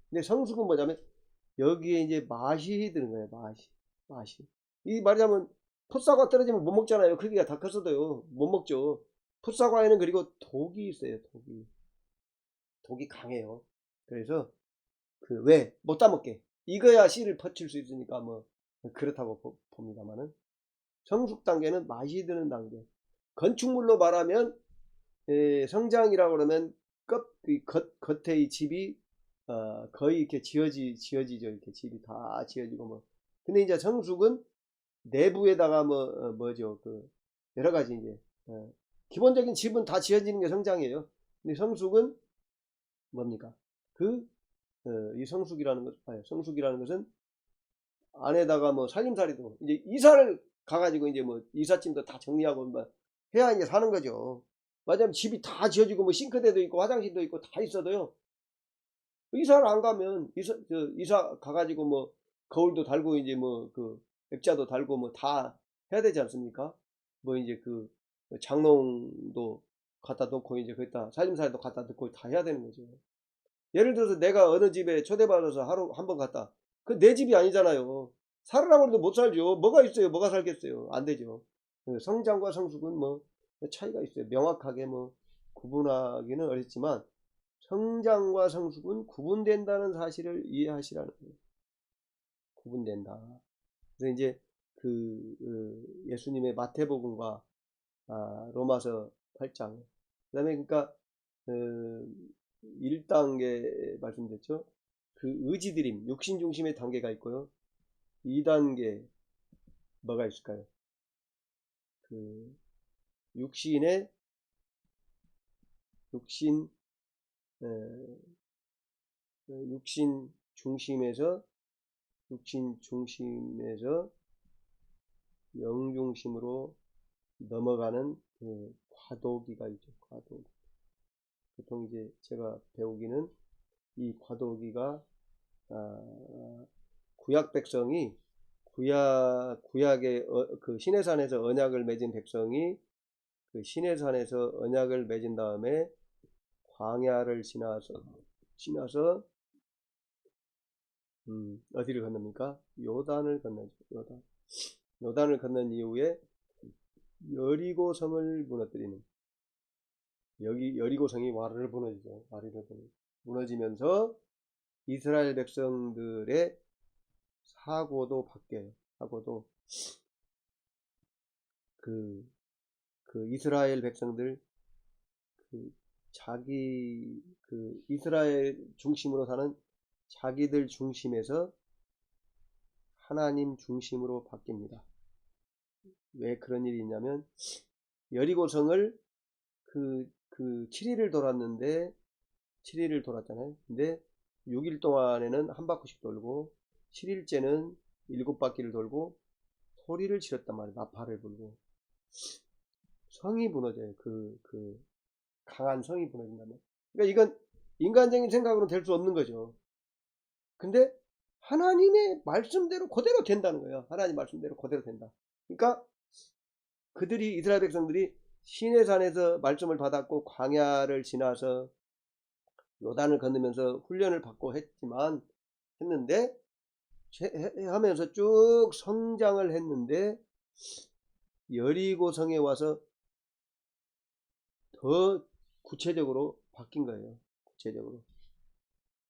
근데 성숙은 뭐냐면 여기에 이제 맛이 드는 거예요. 맛이. 이 말하자면 풋사과 떨어지면 못 먹잖아요. 크기가 다 컸어도요. 못 먹죠. 풋사과에는 그리고 독이 있어요. 독이 강해요. 그래서 왜 못 따먹게 익어야 씨를 퍼칠 수 있으니까 뭐 그렇다고 봅니다만은 성숙 단계는 맛이 드는 단계. 건축물로 말하면 성장이라고 그러면 겉에 이 집이 거의 이렇게 지어지죠. 이렇게 집이 다 지어지고 뭐. 근데 이제 성숙은 내부에다가 뭐죠? 여러 가지 이제 기본적인 집은 다 지어지는 게 성장이에요. 근데 성숙은 뭡니까? 이 성숙이라는 것은 안에다가 뭐 살림살이도 이제 이사를 가가지고 이제 뭐 이삿짐도 다 정리하고 뭐 해야 이제 사는 거죠. 맞아요. 집이 다 지어지고 뭐 싱크대도 있고 화장실도 있고 다 있어도요. 이사를 안 가면 이사 가가지고 뭐 거울도 달고 이제 뭐 액자도 달고 뭐 다 해야 되지 않습니까? 뭐 이제 장롱도 갖다 놓고 이제 거기다 살림살이도 갖다 놓고 다 해야 되는 거죠. 예를 들어서 내가 어느 집에 초대받아서 하루 한 번 갔다. 그 내 집이 아니잖아요. 살으라고 해도 못 살죠. 뭐가 있어요? 뭐가 살겠어요? 안 되죠. 성장과 성숙은 뭐 차이가 있어요. 명확하게 뭐 구분하기는 어렵지만 성장과 성숙은 구분된다는 사실을 이해하시라는 거예요. 구분된다. 그래서 이제 예수님의 마태복음과 로마서 8장. 그 다음에 그러니까 1단계 말씀드렸죠. 의지드림, 육신 중심의 단계가 있고요. 2단계 뭐가 있을까요? 육신 중심에서 영 중심으로 넘어가는 과도기가 있죠. 과도기. 보통 이제 제가 배우기는 이 과도기가 구약 백성이 구약의 시내산에서 언약을 맺은 백성이 시내산에서 언약을 맺은 다음에 광야를 지나서 어디를 건넙니까? 요단을 건너죠. 요단을 건넌 이후에 여리고성을 무너뜨리는, 여기 여리고성이 와르르 무너지죠. 무너지면서 이스라엘 백성들의 사고도 바뀌어요. 사고도 이스라엘 백성들 자기 이스라엘 중심으로 사는 자기들 중심에서 하나님 중심으로 바뀝니다. 왜 그런 일이 있냐면 여리고성을 7일을 돌았잖아요. 근데 6일 동안에는 한 바퀴씩 돌고 7일째는 7바퀴를 돌고 소리를 지렀단 말이에요. 나팔을 불고. 성이 무너져요. 강한 성이 무너진다면. 그러니까 이건 인간적인 생각으로 될 수 없는 거죠. 근데 하나님의 말씀대로 그대로 된다는 거예요. 하나님 말씀대로 그대로 된다. 그러니까 그들이 이스라엘 백성들이 시내산에서 말씀을 받았고 광야를 지나서 요단을 건너면서 훈련을 받고 했는데 하면서 쭉 성장을 했는데 여리고성에 와서 더 구체적으로 바뀐 거예요. 구체적으로.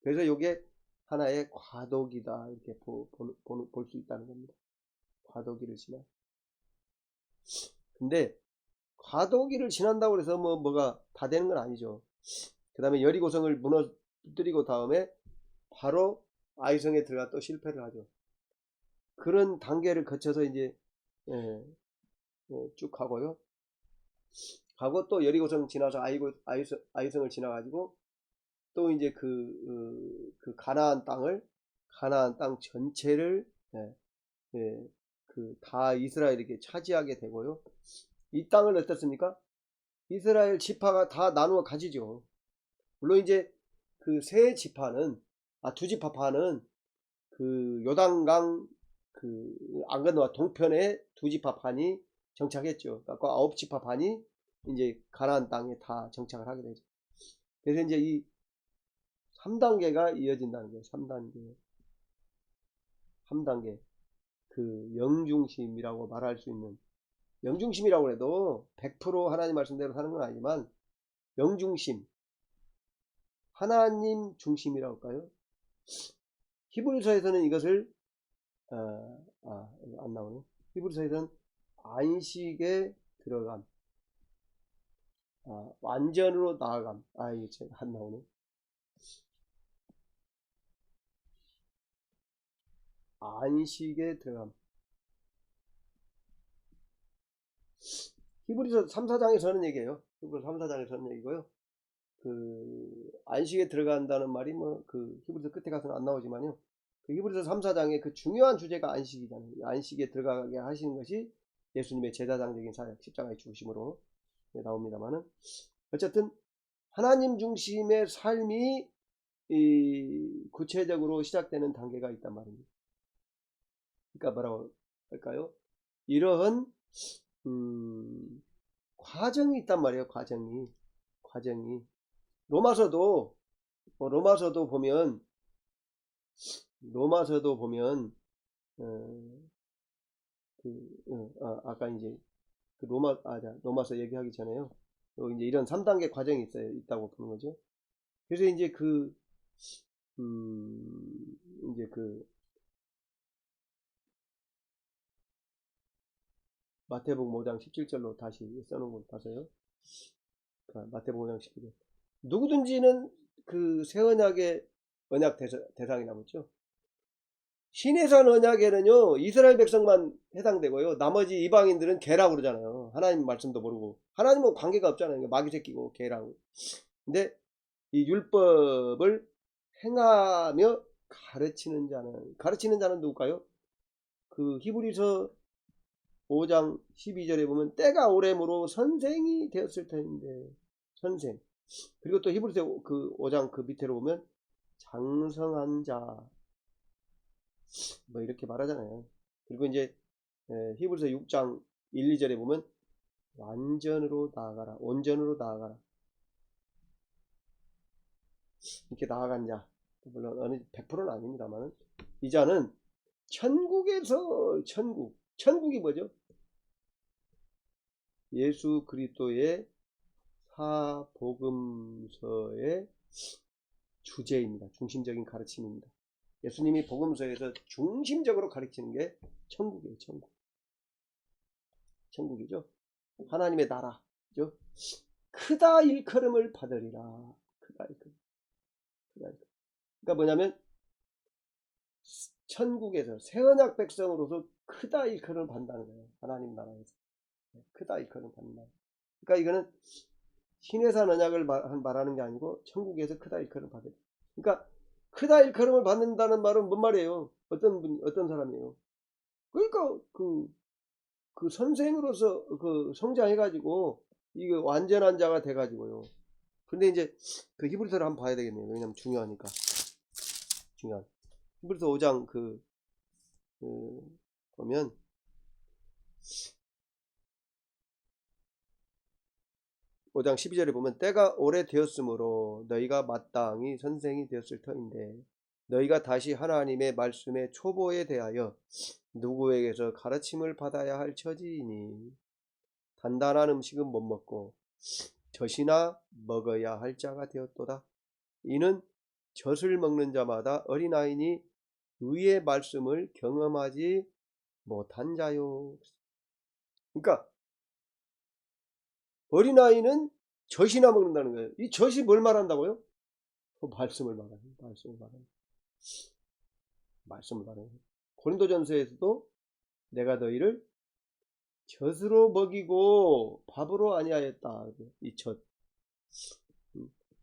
그래서 이게 하나의 과도기다 이렇게 볼 수 있다는 겁니다. 과도기를 지나. 근데 과도기를 지난다고 해서 뭐가 다 되는 건 아니죠. 그 다음에 여리고성을 무너뜨리고 다음에 바로 아이성에 들어가 또 실패를 하죠. 그런 단계를 거쳐서 이제 쭉 가고요. 가고 또 여리고성 지나서 아이성을 지나가지고 또 이제 그 가나안 땅 전체를 그 다 이스라엘에게 차지하게 되고요. 이 땅을 어떻습니까? 이스라엘 지파가 다 나누어 가지죠. 물론 이제 그 세 지파는 두 지파파는 그 요단강 그 안 건너와 동편에 두 지파판이 정착했죠. 그러니까 9지파판이 이제 가나안 땅에 다 정착을 하게 되죠. 그래서 이제 이 3단계가 이어진다는 거예요. 3단계. 그 영중심이라고 말할 수 있는, 영중심이라고 해도 100% 하나님 말씀대로 사는 건 아니지만 영중심, 하나님 중심이라고 할까요? 히브리서에서는 이것을 안 나오네. 히브리서에서는 안식에 들어감, 완전으로 나아감. 이게 안 나오네. 안식에 들어감. 히브리서 3, 4장에서는 얘기해요. 히브리서 3, 4장에서는 얘기고요. 그 안식에 들어간다는 말이 그 히브리서 끝에 가서는 안 나오지만요. 그 히브리서 3, 4장의 그 중요한 주제가 안식이잖아요. 안식에 들어가게 하시는 것이 예수님의 제사장적인 사역, 십자가의 죽으심으로 나옵니다만은, 어쨌든 하나님 중심의 삶이 구체적으로 시작되는 단계가 있단 말입니다. 그러니까 뭐라고 할까요? 이러한 과정이 있단 말이에요. 과정이 로마서도 보면 아까 이제 그 로마서 얘기하기 전에요. 이제 이런 3단계 과정이 있다고 보는 거죠. 그래서 이제 이제 마태복음 5장 17절로 다시 써놓은 걸 봐서요. 마태복음 5장 17절. 누구든지는 그 새 언약의 언약 대상이 남았죠. 시내산 언약에는요 이스라엘 백성만 해당되고요, 나머지 이방인들은 개라고 그러잖아요. 하나님 말씀도 모르고 하나님은 관계가 없잖아요. 마귀 새끼고 개라고. 근데 이 율법을 행하며 가르치는 자는 누굴까요? 그 히브리서 5장 12절에 보면 때가 오래므로 선생이 되었을 텐데, 선생. 그리고 또 히브리서 그 5장 그 밑으로 보면 장성한 자 이렇게 말하잖아요. 그리고 이제 히브리서 6장 1, 2절에 보면 완전으로 나아가라, 온전으로 나아가라 이렇게 나아간 자. 물론 어느 100%는 아닙니다만 이 자는 천국에서 천국이 뭐죠? 예수 그리스도의 사복음서의 주제입니다. 중심적인 가르침입니다. 예수님이 복음서에서 중심적으로 가르치는 게 천국이에요. 천국이죠. 하나님의 나라죠. 크다 일컬음을 받으리라. 크다 일컬음. 그러니까 뭐냐면 천국에서 새언약 백성으로서 크다 일컬음을 받는다는 거예요. 하나님 나라에서 크다 일컬음을 받는다. 그러니까 이거는 시내산 언약을 말하는 게 아니고 천국에서 크다 일컬음을 받으리라. 그러니까 크다 일컬음을 받는다는 말은 뭔 말이에요? 어떤 사람이에요? 그러니까 그 선생으로서 성장해가지고 이게 완전한 자가 돼가지고요. 근데 이제 그 히브리서를 한번 봐야 되겠네요. 왜냐면 중요하니까. 히브리서 5장 보면 5장 12절에 보면 때가 오래되었으므로 너희가 마땅히 선생이 되었을 터인데 너희가 다시 하나님의 말씀의 초보에 대하여 누구에게서 가르침을 받아야 할 처지이니 단단한 음식은 못 먹고 젖이나 먹어야 할 자가 되었도다. 이는 젖을 먹는 자마다 어린아이니 의의 말씀을 경험하지 못한 자요. 그러니까 어린아이는 젖이나 먹는다는 거예요. 이 젖이 뭘 말한다고요? 말씀을 말하는 말씀을 말하는 고린도전서에서도 내가 너희를 젖으로 먹이고 밥으로 아니하였다. 이 젖.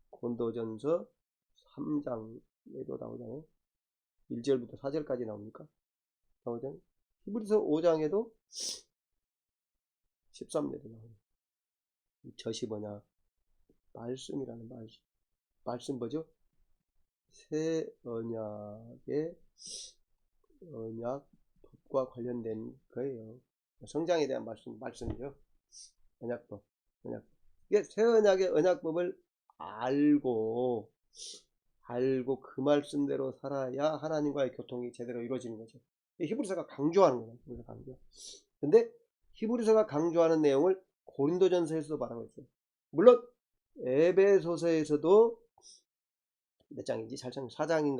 고린도전서 3장에도 나오잖아요. 1절부터 4절까지 나오니까 나오잖아요. 히브리서 5장에도 13절에 나오요. 이 젖이 뭐냐? 말씀이라는 말씀 뭐죠? 새 언약의 언약법과 관련된 거예요. 성장에 대한 말씀이죠. 언약법. 이게 새 언약의 언약법을 알고 그 말씀대로 살아야 하나님과의 교통이 제대로 이루어지는 거죠. 히브리서가 강조하는 거예요. 근데 히브리서가 강조하는 내용을 고린도전서에서도 말하고 있어요. 물론 에베소서에서도 몇 장인지 4장인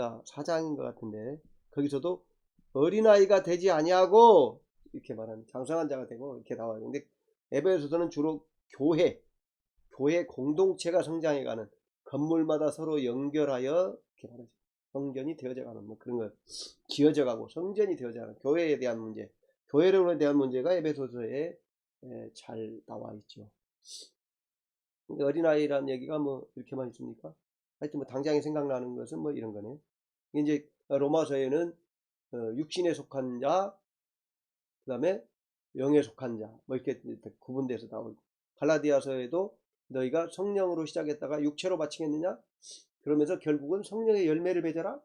것 같은데 거기서도 어린아이가 되지 아니하고 이렇게 말하는 장성한 자가 되고 이렇게 나와요. 근데 에베소서는 주로 교회 공동체가 성장해가는 건물마다 서로 연결하여 이렇게 말하죠. 성전이 되어져가는 뭐 그런 거 지어져가고 성전이 되어져가는 교회에 대한 문제, 교회론에 대한 문제가 에베소서에 잘 나와 있죠. 어린아이라는 얘기가 뭐 이렇게만 있습니까? 하여튼 뭐 당장에 생각나는 것은 뭐 이런 거네요. 이제 로마서에는 육신에 속한 자, 그 다음에 영에 속한 자, 뭐 이렇게 구분돼서 나오고, 갈라디아서에도 너희가 성령으로 시작했다가 육체로 마치겠느냐? 그러면서 결국은 성령의 열매를 맺어라?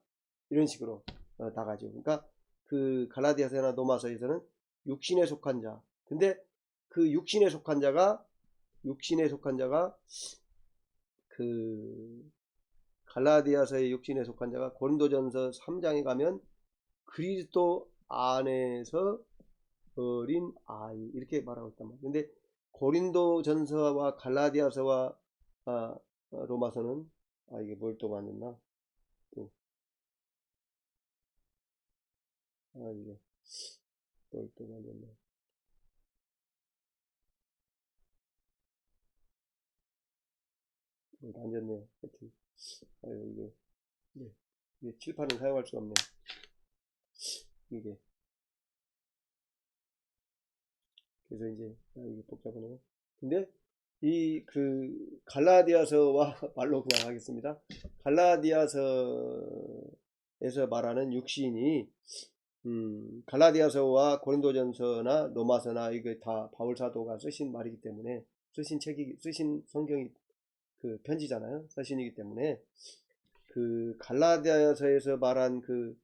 이런 식으로 나가죠. 그러니까 그 갈라디아서나 로마서에서는 육신에 속한 자. 근데 그 육신에 속한 자가 그 갈라디아서의 육신에 속한 자가 고린도전서 3장에 가면 그리스도 안에서 어린 아이 이렇게 말하고 있단 말이에요. 근데 고린도전서와 갈라디아서와 로마서는 이게 뭘 또 만졌나? 이게 뭘 또 만졌나? 만졌네요. 하여튼 이게 칠판을 사용할 수가 없네. 이게 그래서 이제 이게 복잡하네요. 근데 이 갈라디아서와 말로 그냥 하겠습니다. 갈라디아서에서 말하는 육신이 갈라디아서와 고린도전서나 로마서나 이게 다 바울 사도가 쓰신 말이기 때문에 쓰신 성경이 그 편지잖아요. 서신이기 때문에 그 갈라디아서에서 말한 그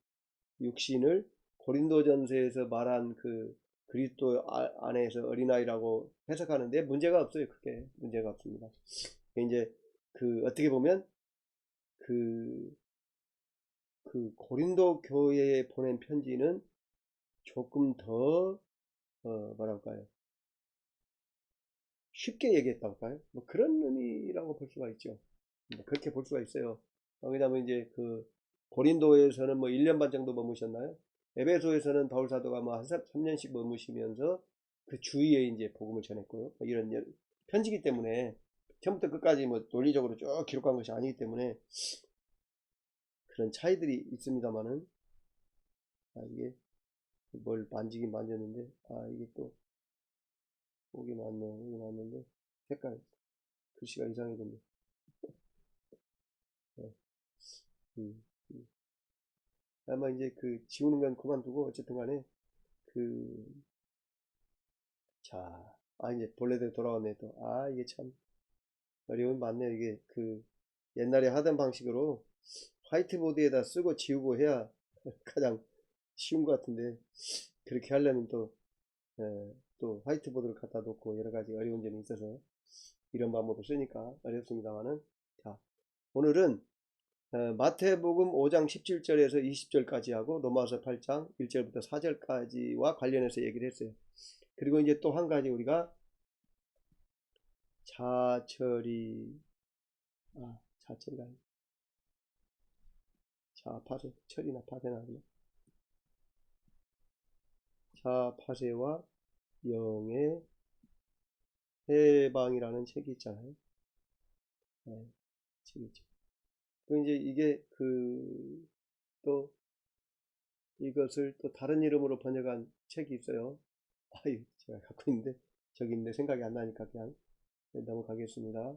육신을 고린도전서에서 말한 그 그리스도 안에서 어린아이라고 해석하는데 문제가 없어요. 크게 문제가 없습니다. 이제 어떻게 보면 그 고린도 교회에 보낸 편지는 조금 더 뭐랄까요, 쉽게 얘기했다고 할까요? 뭐 그런 의미라고 볼 수가 있죠. 뭐 그렇게 볼 수가 있어요. 왜냐하면 이제 고린도에서는 뭐 1년 반 정도 머무셨나요? 에베소에서는 바울 사도가 뭐 한 3년씩 머무시면서 그 주위에 이제 복음을 전했고요. 뭐 이런 편지기 때문에 처음부터 끝까지 뭐 논리적으로 쭉 기록한 것이 아니기 때문에 그런 차이들이 있습니다만은 이게 뭘 만지긴 만졌는데 이게 또 여기 맞는데 색깔 글씨가 이상해졌네. 네. 아마 이제 지우는 건 그만두고 어쨌든 간에 이제 본래대로 돌아왔네 또. 이게 참 어려운 많네요. 이게 옛날에 하던 방식으로 화이트보드에다 쓰고 지우고 해야 가장 쉬운 것 같은데 그렇게 하려면 또 화이트보드를 갖다 놓고 여러 가지 어려운 점이 있어서 이런 방법을 쓰니까 어렵습니다만은, 자, 오늘은 마태복음 5장 17절에서 20절까지 하고 로마서 8장 1절부터 4절까지와 관련해서 얘기를 했어요. 그리고 이제 또 한 가지 우리가 자철이가 아니고 자파세, 철이나 파세나 자파세와 영의 해방이라는 책이 있잖아요. 네, 책이죠. 그 이제 이게 또 이것을 또 다른 이름으로 번역한 책이 있어요. 아유, 제가 갖고 있는데 저기 있는데 생각이 안 나니까 그냥 넘어가겠습니다.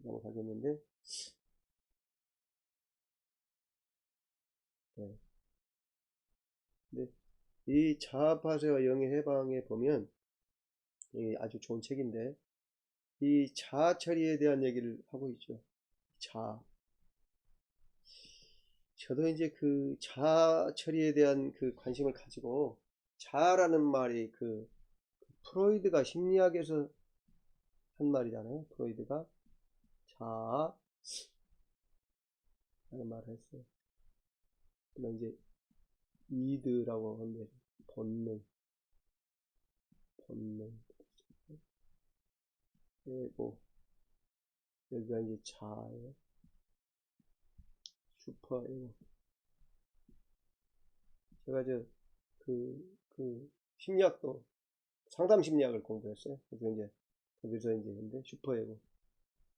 넘어가겠는데, 네. 근데 이 자아파세와 영의 해방에 보면 이 아주 좋은 책인데 이 자아 처리에 대한 얘기를 하고 있죠. 자아. 저도 이제 그 자아 처리에 대한 그 관심을 가지고, 자아라는 말이 프로이드가 심리학에서 한 말이잖아요. 프로이드가 자아 라는 말을 했어요. 물론 이제 이드라고 하는데 본능, 에고, 여기가 이제 자아예요. 슈퍼 에고. 제가 심리학도 상담 심리학을 공부했어요. 그래서 이제 거기서 이제 근데 슈퍼 에고,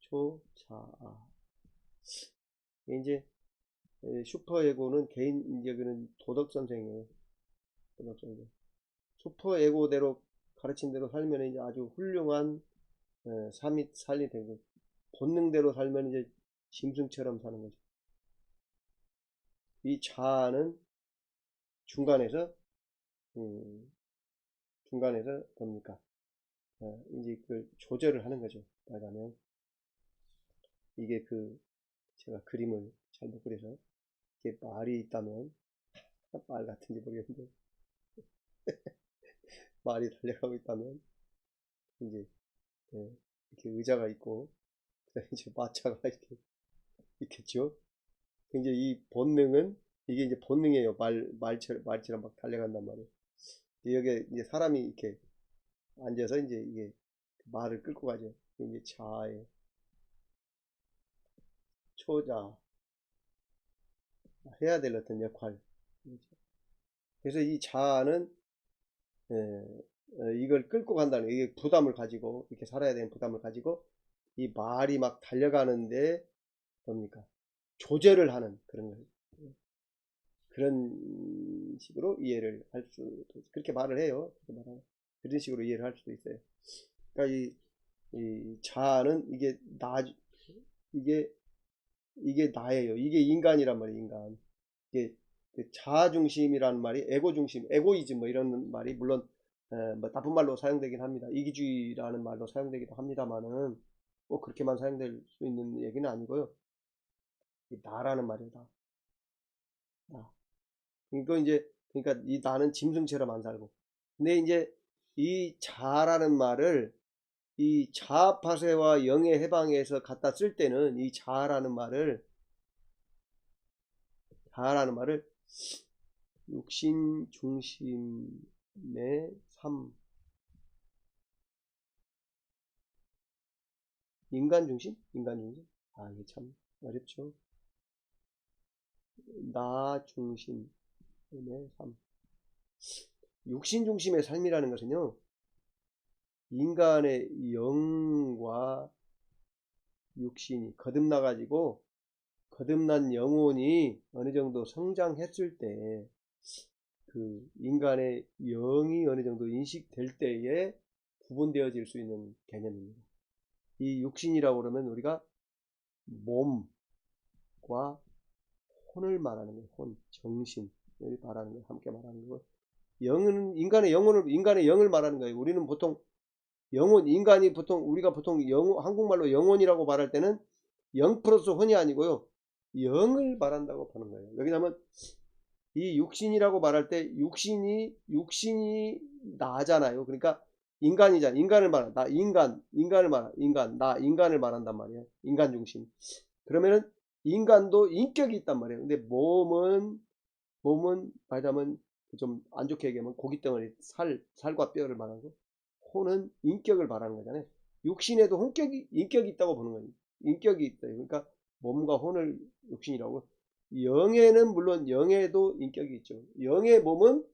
초자아. 이제 슈퍼 에고는 개인적인 도덕 선생이에요. 도덕 선생. 슈퍼 에고대로 가르친 대로 살면 이제 아주 훌륭한 삶이 되고, 본능대로 살면 이제 짐승처럼 사는 거죠. 이 자아는 중간에서 뭡니까? 이제 그걸 조절을 하는 거죠. 말하자면 이게 제가 그림을 잘 못 그려서, 이게 말이 있다면, 말 같은지 모르겠는데 말이 달려가고 있다면 이제 이렇게 의자가 있고 그다음에 이제 마차가 이렇게 있겠죠. 이제 이 본능은, 이게 이제 본능이에요. 말처럼 막 달려간단 말이에요. 여기에 이제 사람이 이렇게 앉아서 이제 이게 말을 끌고 가죠. 이게 자아의 초자, 해야 될 어떤 역할. 그래서 이 자아는 이걸 끌고 간다는, 이게 부담을 가지고 이렇게 살아야 되는 부담을 가지고 이 말이 막 달려가는데 뭡니까? 조절을 하는 그런 거예요. 그런 식으로 이해를 할 수, 그렇게 말을 해요. 그런 식으로 이해를 할 수도 있어요. 그러니까 이 자아는 이게 나예요. 이게 인간이란 말이에요. 인간. 이게 자아 중심이라는 말이 에고 중심, 에고이즘 뭐 이런 말이 물론 뭐 나쁜 말로 사용되긴 합니다. 이기주의라는 말로 사용되기도 합니다만은 꼭 그렇게만 사용될 수 있는 얘기는 아니고요. 이 나라는 말이에요. 나. 그러니까 이 나는 짐승처럼 안 살고. 근데 이제 이 자라는 말을 이 자아파세와 영의 해방에서 갖다 쓸 때는 이 자라는 말을 육신 중심의 삶, 인간 중심? 아, 이게 참 어렵죠. 나 중심의 삶. 육신 중심의 삶이라는 것은요, 인간의 영과 육신이 거듭나가지고 거듭난 영혼이 어느 정도 성장했을 때 인간의 영이 어느 정도 인식될 때에 구분되어질 수 있는 개념입니다. 이 육신이라고 그러면 우리가 몸과 혼을 말하는 거예요. 혼, 정신을 말하는 거예요. 함께 말하는 거고, 영은 인간의 영을 말하는 거예요. 우리는 보통 우리가 보통 한국말로 영혼이라고 말할 때는 영 플러스 혼이 아니고요. 영을 말한다고 보는 거예요. 왜냐하면 이 육신이라고 말할 때 육신이 나잖아요. 그러니까 인간이잖아. 인간을 말한다. 나 인간을 말한다. 나 인간을 말한단 말이에요. 인간 중심. 그러면은 인간도 인격이 있단 말이에요. 근데 몸은 말하자면 좀 안 좋게 얘기하면 고깃덩어리 살과 뼈를 말하는 거. 혼은 인격을 말하는 거잖아요. 육신에도 인격이 있다고 보는 거예요. 인격이 있다. 그러니까 몸과 혼을 육신이라고. 영에는 물론 영에도 인격이 있죠. 영의 몸은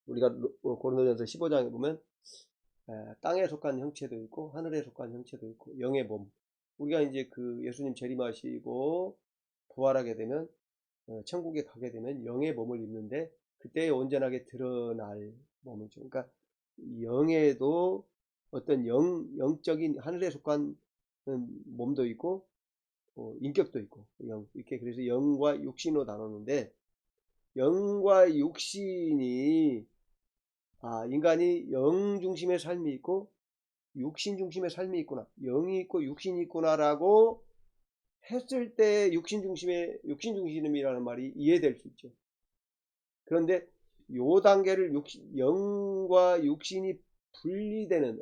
우리가 고린도전서 15장에 보면 땅에 속한 형체도 있고 하늘에 속한 형체도 있고 영의 몸. 우리가 이제 그 예수님 재림하시고 부활하게 되면 천국에 가게 되면 영의 몸을 입는데 그때 온전하게 드러날 몸이죠. 그러니까 영에도 어떤 영적인 하늘에 속한 몸도 있고 인격도 있고 이렇게 그래서 영과 육신으로 나누는데 영과 육신이 인간이 영 중심의 삶이 있고 육신 중심의 삶이 있구나. 영이 있고 육신이 있구나라고 했을 때 육신 중심이라는 말이 이해될 수 있죠. 그런데 요 단계를 영과 육신이 분리되는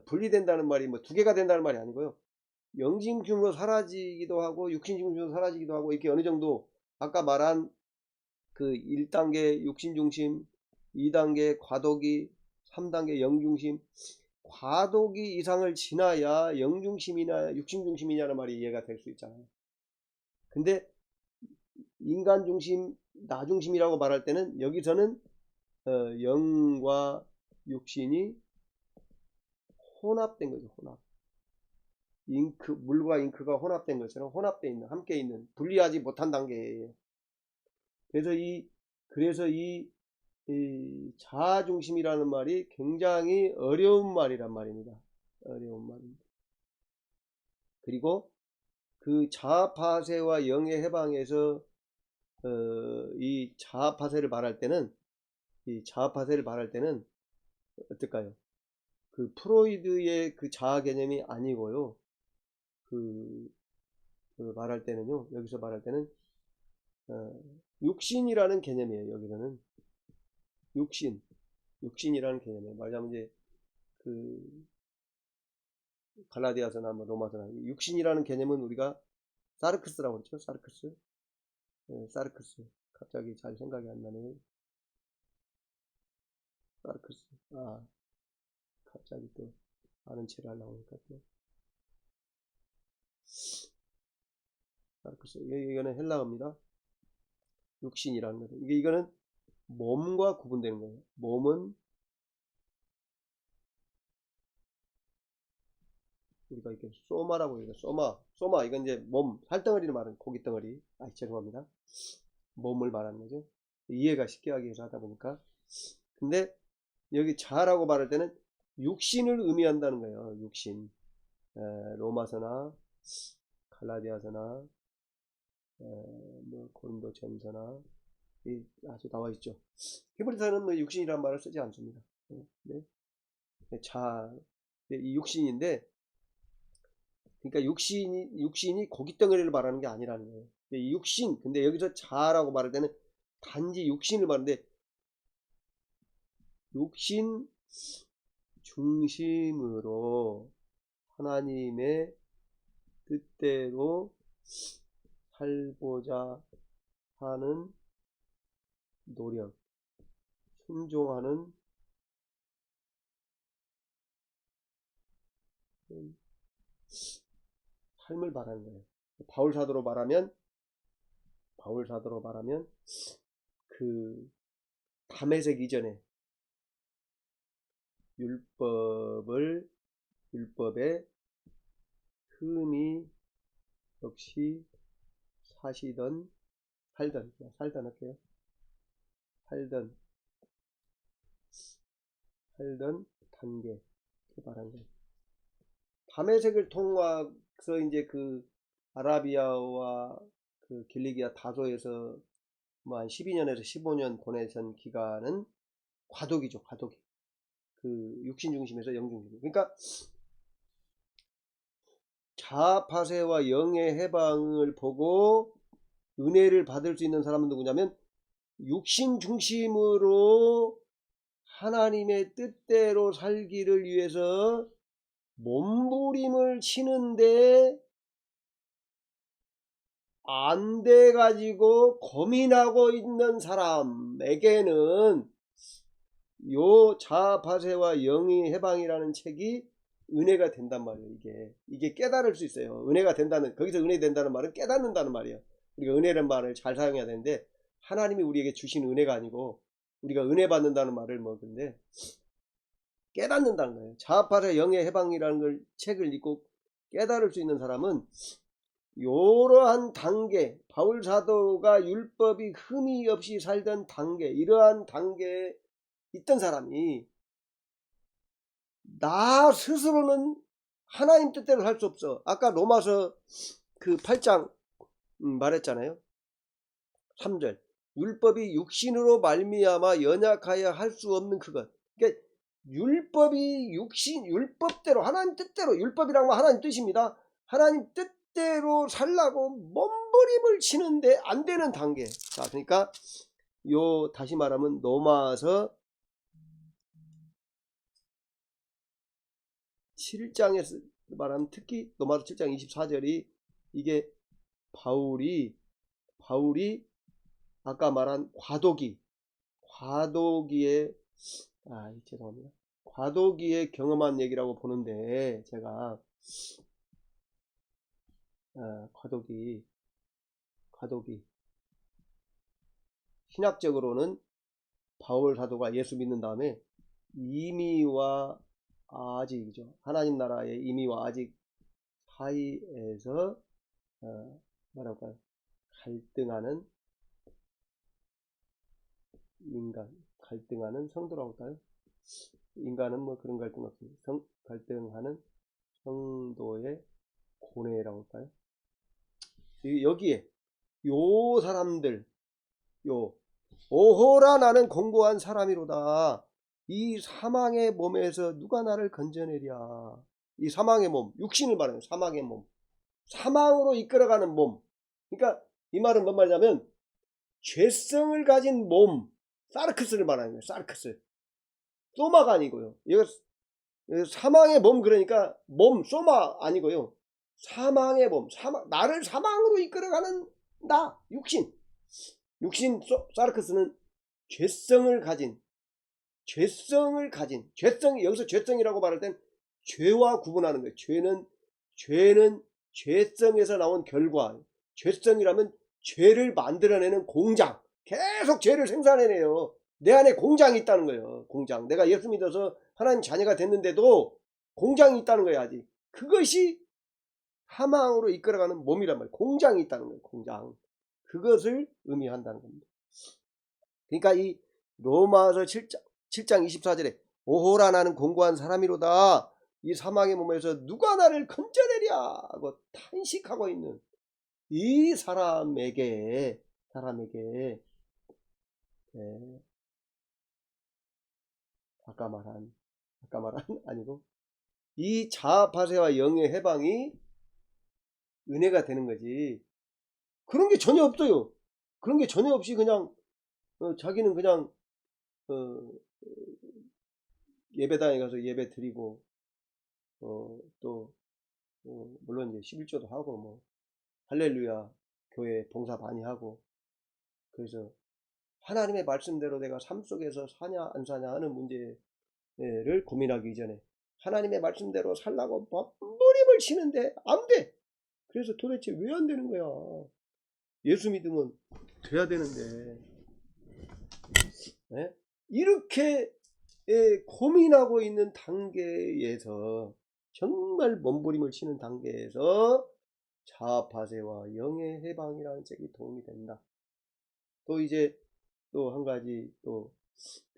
분리된다는 말이 뭐 두 개가 된다는 말이 아니고요. 영신 중심으로 사라지기도 하고 육신 중심으로 사라지기도 하고 이렇게 어느 정도 아까 말한 그 1단계 육신 중심, 2단계 과도기, 3단계 영 중심, 과도기 이상을 지나야 영 중심이나 육신 중심이냐는 말이 이해가 될 수 있잖아요. 근데 인간 중심, 나 중심이라고 말할 때는 여기서는 영과 육신이 혼합된 거죠. 혼합. 물과 잉크가 혼합된 것처럼 혼합되어 있는, 함께 있는, 분리하지 못한 단계예요. 그래서 이 자아 중심이라는 말이 굉장히 어려운 말이란 말입니다. 어려운 말입니다. 그리고 그 자아 파쇄와 영의 해방에서 이 자아 파쇄를 말할 때는 어떨까요? 그 프로이드의 그 자아 개념이 아니고요. 말할 때는요. 여기서 말할 때는 육신이라는 개념이에요. 여기서는 육신이라는 개념이에요. 말하자면 이제 그 갈라디아서나 뭐 로마서나 육신이라는 개념은 우리가 사르크스라고 그러죠. 사르크스. 갑자기 잘 생각이 안 나네요. 사르크스. 갑자기 또 아는 체를 하려고 하니까 또 사르크스. 이거는 헬라어입니다. 육신이라는 거죠. 이거는 몸과 구분되는 거예요. 몸은 우리가 이렇게 소마라고 해요. 소마 이건 이제 몸 살덩어리를 말하는 고깃덩어리. 죄송합니다. 몸을 말하는 거죠. 이해가 쉽게 하기 위해서 하다 보니까. 근데 여기 자라고 말할 때는 육신을 의미한다는 거예요. 육신. 로마서나 갈라디아서나 뭐 고린도전서나 아주 나와 있죠. 히브리서는 뭐 육신이라는 말을 쓰지 않습니다. 네. 이 육신인데, 그러니까 육신이 고깃덩어리를 말하는 게 아니라는 거예요. 이 육신, 근데 여기서 자라고 말할 때는 단지 육신을 말하는데, 육신 중심으로 하나님의 뜻대로 살고자 하는 노력, 순종하는 삶을 말하는 거예요. 바울 사도로 말하면 그 담에색 이전에 율법에 흠이 역시 살던 할게요. 살던 단계 말하는 거예요. 담에색을 통해서 이제 그 아라비아와 그 길리기아 다소에서 뭐 한 12년에서 15년 보내선 기간은 과도기죠. 그 육신 중심에서 영 중심. 그러니까 자아파세와 영의 해방을 보고 은혜를 받을 수 있는 사람은 누구냐면 육신 중심으로 하나님의 뜻대로 살기를 위해서 몸부림을 치는데 안 돼가지고 고민하고 있는 사람에게는 요 자아파세와 영의 해방이라는 책이 은혜가 된단 말이에요. 이게 깨달을 수 있어요. 은혜가 된다는, 거기서 은혜 된다는 말은 깨닫는다는 말이에요. 우리가 은혜라는 말을 잘 사용해야 되는데 하나님이 우리에게 주신 은혜가 아니고 우리가 은혜 받는다는 말을 먹는데 깨닫는다는 거예요. 자아파세 영의 해방이라는 걸 책을 읽고 깨달을 수 있는 사람은 이러한 단계, 바울 사도가 율법이 흠이 없이 살던 단계, 이러한 단계에 있던 사람이 나 스스로는 하나님 뜻대로 할 수 없어. 아까 로마서 그 8장 말했잖아요. 3절. 율법이 육신으로 말미암아 연약하여 할 수 없는 그것. 그러니까 율법이 율법대로 하나님 뜻대로, 율법이란 건 하나님 뜻입니다. 하나님 뜻대로 살라고 몸부림을 치는데 안 되는 단계. 자, 그러니까 요 다시 말하면 로마서 7장에서 말하면 특히 로마서 7장 24절이 이게 바울이 아까 말한 과도기의 죄송합니다. 과도기에 경험한 얘기라고 보는데 제가 과도기 신학적으로는 바울 사도가 예수 믿는 다음에 임의와 아직이죠. 하나님 나라의 임의와 아직 사이에서 뭐랄까요? 갈등하는 갈등하는 성도라고 할까요? 인간은 뭐 그런 갈등 없습니다. 갈등하는 성도의 고뇌라고 할까요? 여기에 요 사람들, 오호라 나는 공고한 사람이로다. 이 사망의 몸에서 누가 나를 건져내랴. 이 사망의 몸, 육신을 말하는 사망의 몸, 사망으로 이끌어가는 몸. 그러니까 이 말은 뭔 말이냐면 죄성을 가진 몸, 사르크스를 말하는 거예요. 사르크스. 소마가 아니고요. 이거 사망의 몸, 그러니까 몸, 소마 아니고요. 사망의 몸, 나를 사망으로 이끌어가는 나, 육신, 사르크스는 죄성을 가진, 여기서 죄성이라고 말할 땐 죄와 구분하는 거예요. 죄는 죄성에서 나온 결과, 죄성이라면 죄를 만들어내는 공장, 계속 죄를 생산해내요. 내 안에 공장이 있다는 거예요. 공장. 내가 예수 믿어서 하나님 자녀가 됐는데도 공장이 있다는 거예요. 아직. 그것이 사망으로 이끌어가는 몸이란 말이에요. 공장이 있다는 거예요. 공장. 그것을 의미한다는 겁니다. 그러니까 이 로마서 7장 24절에 오호라 나는 공고한 사람이로다. 이 사망의 몸에서 누가 나를 건져내랴 하고 탄식하고 있는 이 사람에게 아까 말한 아니고 이 자아파세와 영의 해방이 은혜가 되는 거지. 그런 게 전혀 없어요. 그런 게 전혀 없이 그냥 자기는 그냥 예배당에 가서 예배 드리고 또 물론 이제 11조도 하고 뭐 할렐루야 교회 봉사 많이 하고, 그래서 하나님의 말씀대로 내가 삶 속에서 사냐 안 사냐 하는 문제를 고민하기 이전에 하나님의 말씀대로 살라고 몸부림을 치는데 안 돼. 그래서 도대체 왜 안 되는 거야? 예수 믿으면 돼야 되는데. 네? 이렇게 고민하고 있는 단계에서, 정말 몸부림을 치는 단계에서 자아파세와 영의 해방이라는 책이 도움이 된다. 또 이제 또 한 가지 또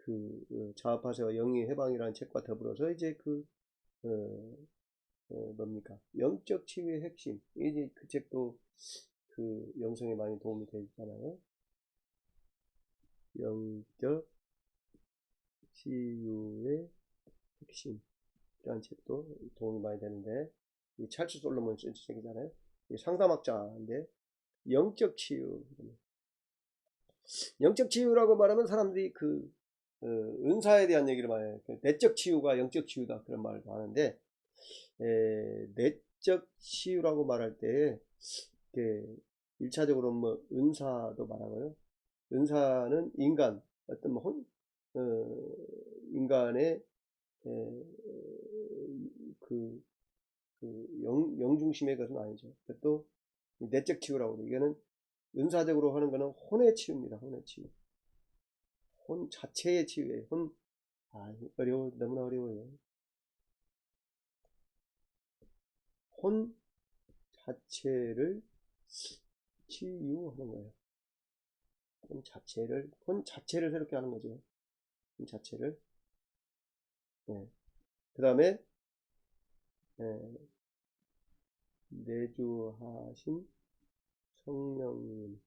그 자아파세와 영의 해방이라는 책과 더불어서 이제 뭡니까? 영적 치유의 핵심. 이제 그 책도 그 영성에 많이 도움이 되잖아요. 영적 치유의 핵심이라는 책도 도움이 많이 되는데, 이 찰스 솔로몬 쓴 책이잖아요. 상담학자인데 영적 치유. 영적 치유라고 말하면 사람들이 은사에 대한 얘기를 많이 해요. 내적 치유가 영적 치유다 그런 말을 하는데 내적 치유라고 말할 때 1차적으로 뭐 은사도 말하고요. 은사는 인간 어떤 인간의 영중심의 것은 아니죠. 또 내적 치유라고 그래요. 이거는 은사적으로 하는 거는 혼의 치유입니다. 혼의 치유. 혼 자체의 치유예요. 어려워, 너무나 어려워요. 혼 자체를 치유하는 거예요. 혼 자체를 새롭게 하는 거죠. 혼 자체를. 그 다음에 내주하신 성령님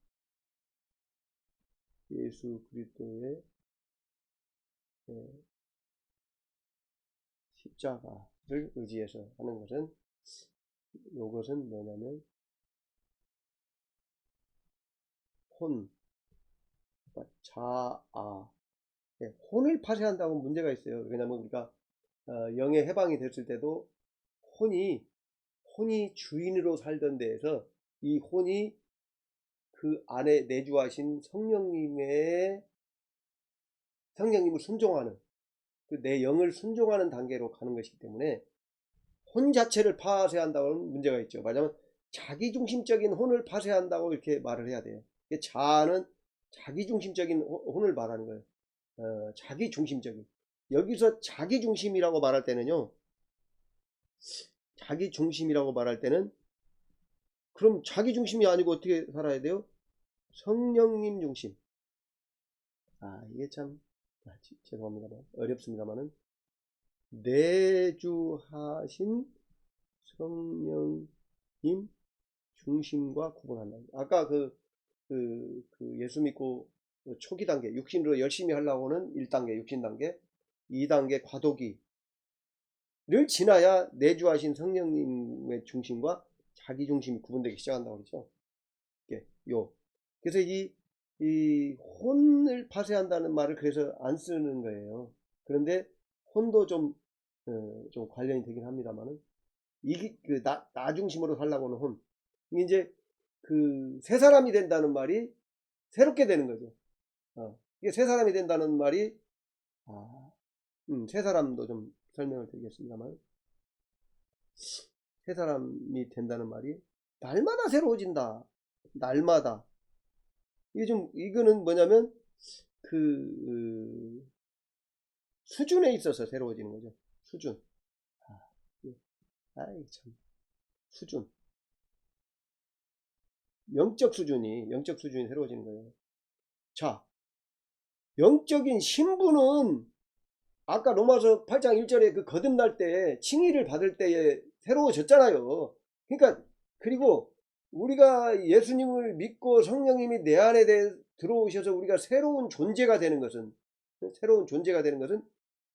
예수 그리스도의 십자가를 의지해서 하는 것은 이것은 뭐냐면 그러니까 자아 혼을 파쇄한다고 문제가 있어요. 왜냐하면 우리가 영의 해방이 됐을 때도 혼이 주인으로 살던 데에서 이 혼이 그 안에 내주하신 성령님을 순종하는 내 영을 순종하는 단계로 가는 것이기 때문에 혼 자체를 파쇄한다고 하는 문제가 있죠. 말하자면 자기중심적인 혼을 파쇄한다고 이렇게 말을 해야 돼요. 자아는 자기중심적인 혼을 말하는 거예요. 자기중심적인. 여기서 자기중심이라고 말할 때는요. 자기중심이라고 말할 때는 그럼 자기중심이 아니고 어떻게 살아야 돼요? 성령님 중심. 이게 참 죄송합니다만 어렵습니다만은 내주하신 성령님 중심과 구분한다. 아까 예수 믿고 초기 단계 육신으로 열심히 하려고는 1단계 육신 단계 2단계 과도기를 지나야 내주하신 성령님의 중심과 자기 중심이 구분되기 시작한다고 그러죠. 그래서 이 혼을 파쇄한다는 말을 그래서 안 쓰는 거예요. 그런데 혼도 좀 관련이 되긴 합니다만은 이게 나 중심으로 살라고는 혼. 이제 새 사람이 된다는 말이 새롭게 되는 거죠. 이게 새 사람이 된다는 말이 새 사람도 좀 설명을 드리겠습니다만 새 사람이 된다는 말이 날마다 새로워진다. 날마다. 이거는 뭐냐면 수준에 있어서 새로워지는 거죠. 수준. 참. 수준. 영적 수준이 새로워지는 거예요. 자, 영적인 신분은 아까 로마서 8장 1절에 거듭날 때 칭의를 받을 때에 새로워졌잖아요. 그러니까 그리고 우리가 예수님을 믿고 성령님이 내 안에 들어오셔서 우리가 새로운 존재가 되는 것은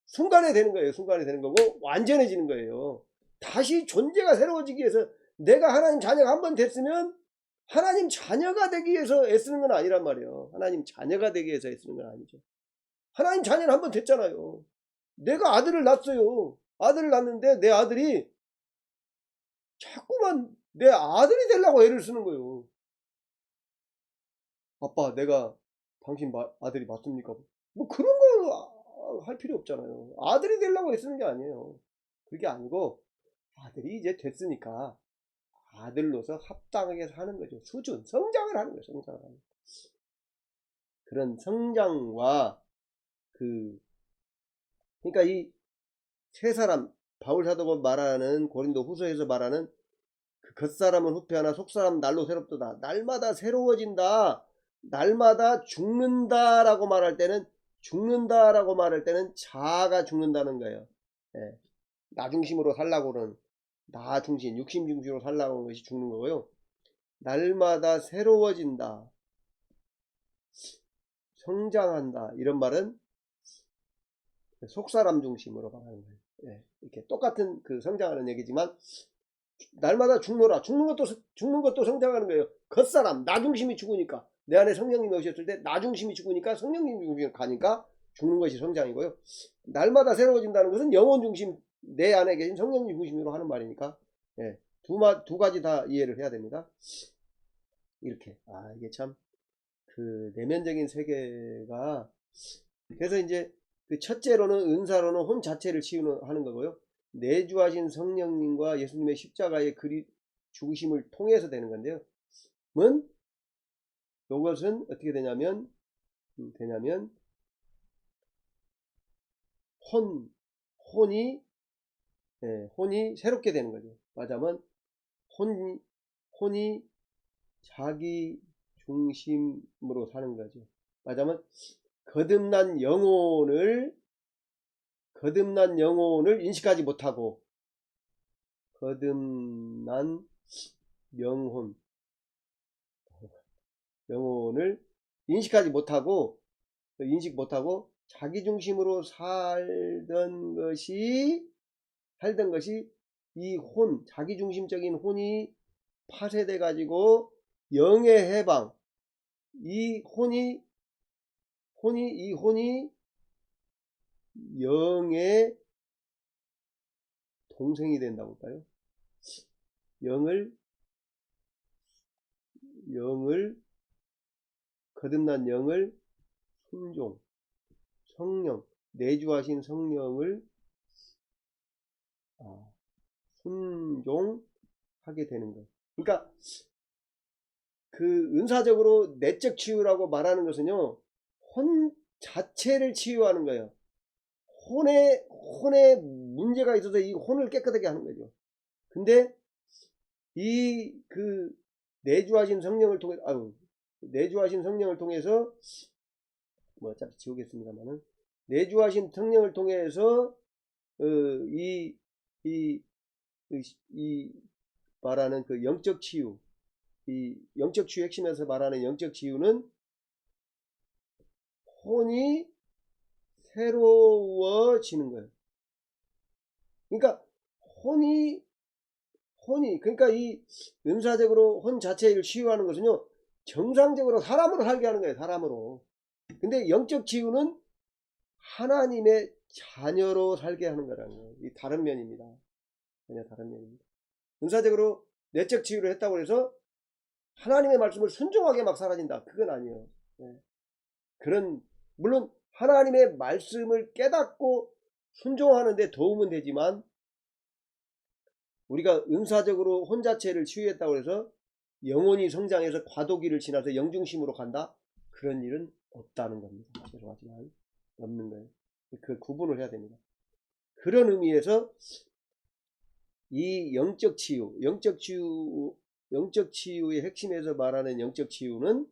순간에 되는 거예요. 순간에 되는 거고 완전해지는 거예요. 다시 존재가 새로워지기 위해서 내가 하나님 자녀가 한 번 됐으면 하나님 자녀가 되기 위해서 애쓰는 건 아니란 말이에요. 하나님 자녀가 되기 위해서 애쓰는 건 아니죠. 하나님 자녀는 한 번 됐잖아요. 내가 아들을 낳았어요. 아들을 낳았는데 내 아들이 자꾸만 내 아들이 되려고 애를 쓰는 거예요. 아빠, 내가 당신 아들이 맞습니까? 뭐 그런 거 할 필요 없잖아요. 아들이 되려고 애쓰는 게 아니에요. 그게 아니고 아들이 이제 됐으니까 아들로서 합당하게 사는 거죠. 성장을 하는 거예요. 성장을 하는 거예요. 그런 성장과 그러니까 이 세 사람 바울 사도가 말하는 고린도 후서에서 말하는 겉사람은 후패하나 속사람 날로 새롭도다. 날마다 새로워진다. 날마다 죽는다라고 말할 때는 자아가 죽는다는 거예요. 나 중심으로 살라고는 나 중심, 육심 중심으로 살라고 하는 것이 죽는 거고요. 날마다 새로워진다. 성장한다. 이런 말은 속사람 중심으로 말하는 거예요. 이렇게 똑같은 성장하는 얘기지만 날마다 죽노라. 죽는 것도 성장하는 거예요. 겉사람, 나 중심이 죽으니까. 내 안에 성령님이 오셨을 때 나 중심이 죽으니까 성령님이 중심이 가니까 죽는 것이 성장이고요. 날마다 새로워진다는 것은 영혼 중심, 내 안에 계신 성령님 중심으로 하는 말이니까, 예, 두 가지 다 이해를 해야 됩니다. 이렇게. 이게 참, 그 내면적인 세계가, 그래서 이제 그 첫째로는 은사로는 혼 자체를 치유하는 거고요. 내주하신 성령님과 예수님의 십자가의 죽으심을 통해서 되는 건데요. 이것은 어떻게 되냐면 혼이 새롭게 되는 거죠. 맞아면 혼이 자기 중심으로 사는 거죠. 맞아면 거듭난 영혼을 인식하지 못하고, 거듭난 영혼을 인식 못하고 자기 중심으로 살던 것이 이 자기 중심적인 혼이 파쇄돼 가지고 영의 해방, 이 혼이 영의 동생이 된다고 할까요? 거듭난 영을 성령, 내주하신 성령을 순종하게 되는 거예요. 그러니까 그 은사적으로 내적 치유라고 말하는 것은요, 혼 자체를 치유하는 거예요. 혼에 문제가 있어서 이 혼을 깨끗하게 하는 거죠. 근데 그 내주하신 성령을 통해서 어차피 지우겠습니다만은, 내주하신 성령을 통해서 이 말하는 그 영적 치유, 이 영적 치유 핵심에서 말하는 영적 치유는 혼이 새로워지는 거예요. 그러니까 그러니까 이 은사적으로 혼 자체를 치유하는 것은요, 정상적으로 사람으로 살게 하는 거예요. 사람으로. 근데 영적 치유는 하나님의 자녀로 살게 하는 거라는 거예요. 이 다른 면입니다. 전혀 다른 면입니다. 은사적으로 내적 치유를 했다고 해서 하나님의 말씀을 순종하게 막 사라진다, 그건 아니에요. 네. 물론 하나님의 말씀을 깨닫고 순종하는데 도움은 되지만, 우리가 은사적으로 혼 자체를 치유했다고 해서 영혼이 성장해서 과도기를 지나서 영중심으로 간다, 그런 일은 없다는 겁니다. 죄송하지만 없는 거예요. 그 구분을 해야 됩니다. 그런 의미에서 이 영적 치유의 핵심에서 말하는 영적 치유는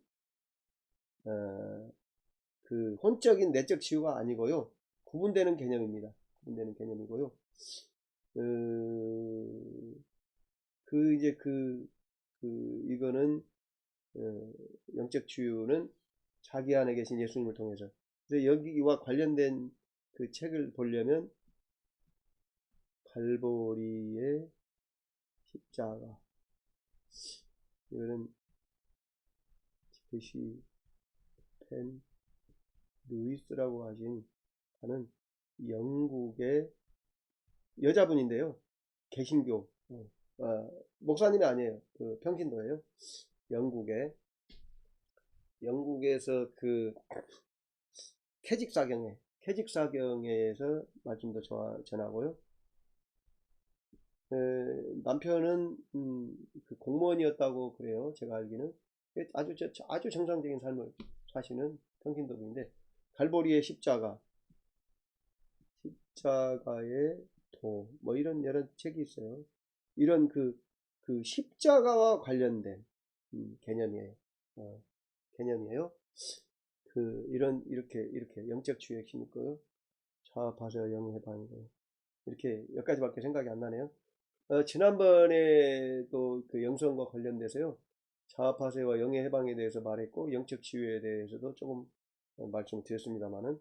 그 혼적인 내적 치유가 아니고요, 구분되는 개념입니다. 구분되는 개념이고요. 이거는 영적 치유는 자기 안에 계신 예수님을 통해서. 그래서 여기와 관련된 그 책을 보려면 갈보리의 십자가, 이거는 티켓이 펜 루이스라고 하는 영국의 여자분인데요. 개신교, 목사님이 아니에요. 그 평신도예요. 영국에서 그 캐직사경에서 말씀도 전하고요. 남편은 그 공무원이었다고 그래요. 제가 알기는. 아주 정상적인 삶을 사시는 평신도인데, 갈보리의 십자가의 도, 뭐 이런 여러 책이 있어요. 이런 그 십자가와 관련된 개념이에요. 이렇게 영적 치유의 힘이 있고요. 자아파쇄와 영의 해방이고요. 이렇게 여기까지밖에 생각이 안 나네요. 지난번에도 그 영성과 관련돼서요, 자아파쇄와 영의 해방에 대해서 말했고, 영적 치유에 대해서도 조금 말씀을 드렸습니다만은,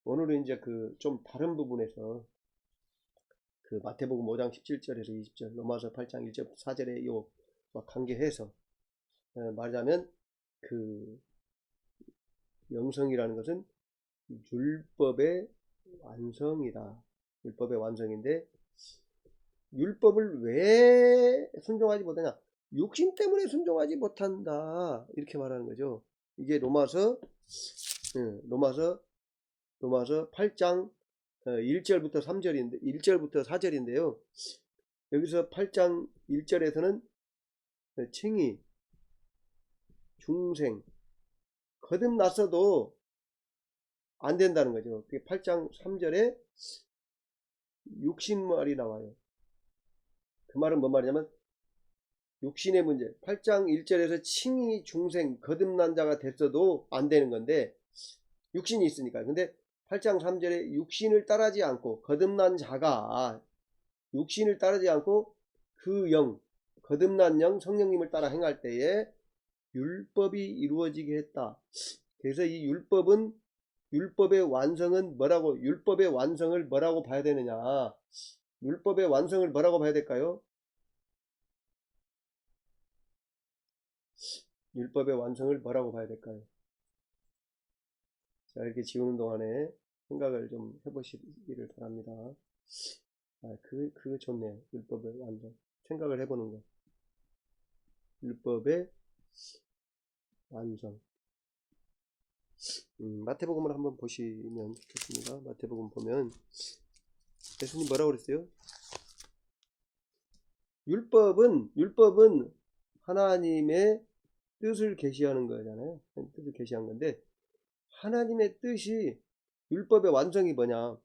오늘은 이제 그 좀 다른 부분에서 그 마태복음 5장 17절에서 20절, 로마서 8장 1절 4절에 요 관계해서 말하자면 그 영성이라는 것은 율법의 완성이다. 율법의 완성인데 율법을 왜 순종하지 못하냐? 육신 때문에 순종하지 못한다. 이렇게 말하는 거죠. 이게 로마서 8장 1절부터 3절인데 1절부터 4절인데요. 여기서 8장 1절에서는 칭의, 중생, 거듭났어도 안 된다는 거죠. 8장 3절에 육신 말이 나와요. 그 말은 뭔 말이냐면 육신의 문제. 8장 1절에서 칭의, 중생, 거듭난 자가 됐어도 안 되는 건데 육신이 있으니까. 근데 8장 3절에 육신을 따르지 않고 거듭난 자가 육신을 따르지 않고 그 영, 거듭난 영, 성령님을 따라 행할 때에 율법이 이루어지게 했다. 그래서 이 율법의 완성은 뭐라고, 율법의 완성을 뭐라고 봐야 되느냐? 율법의 완성을 뭐라고 봐야 될까요? 율법의 완성을 뭐라고 봐야 될까요? 자, 이렇게 지우는 동안에 생각을 좀 해보시기를 바랍니다. 그거 좋네요. 율법의 완성. 생각을 해보는 거. 율법의 완성. 마태복음을 한번 보시면 좋겠습니다. 마태복음 보면 예수님 뭐라고 그랬어요? 율법은 하나님의 뜻을 계시하는 거잖아요. 뜻을 계시한 건데 하나님의 뜻이 율법의 완성이 뭐냐?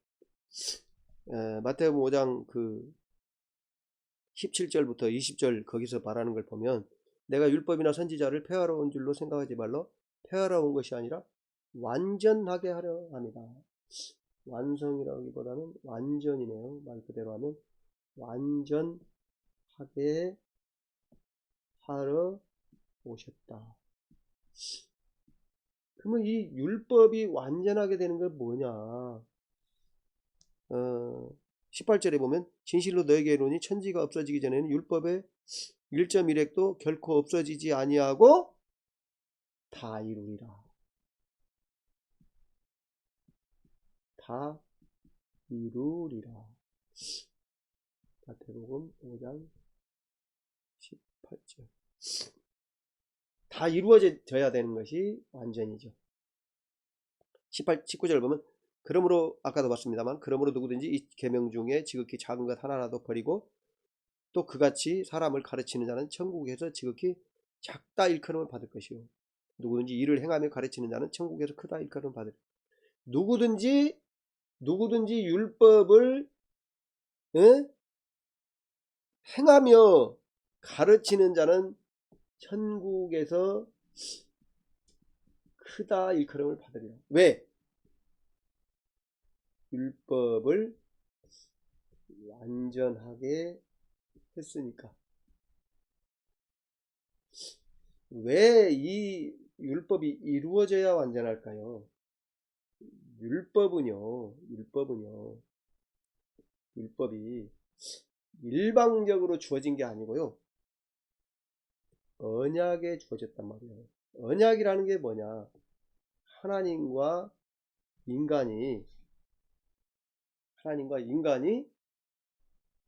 마태복음 5장 그 17절부터 20절 거기서 말하는 걸 보면 내가 율법이나 선지자를 폐하러 온 줄로 생각하지 말라. 폐하러 온 것이 아니라 완전하게 하려 합니다. 완성이라기보다는 완전이네요. 말 그대로 하면 완전하게 하러 오셨다. 그러면 이 율법이 완전하게 되는 건 뭐냐? 18절에 보면 진실로 너에게 이르노니 천지가 없어지기 전에는 율법의 1.1획도 결코 없어지지 아니하고 다 이루리라. 다 이루리라. 마태복음 5장 18절. 다 이루어져야 되는 것이 완전이죠. 19절 보면 그러므로 아까도 봤습니다만 그러므로 누구든지 이 계명 중에 지극히 작은 것 하나라도 버리고 또 그같이 사람을 가르치는 자는 천국에서 지극히 작다 일컬음을 받을 것이요 누구든지 이를 행하며 가르치는 자는 천국에서 크다 일컬음을 받을. 누구든지 율법을 행하며 가르치는 자는 천국에서 크다 일컬음을 받으리라. 왜? 율법을 완전하게 했으니까. 왜 이 율법이 이루어져야 완전할까요? 율법이 일방적으로 주어진 게 아니고요. 언약에 주어졌단 말이에요. 언약이라는 게 뭐냐? 하나님과 인간이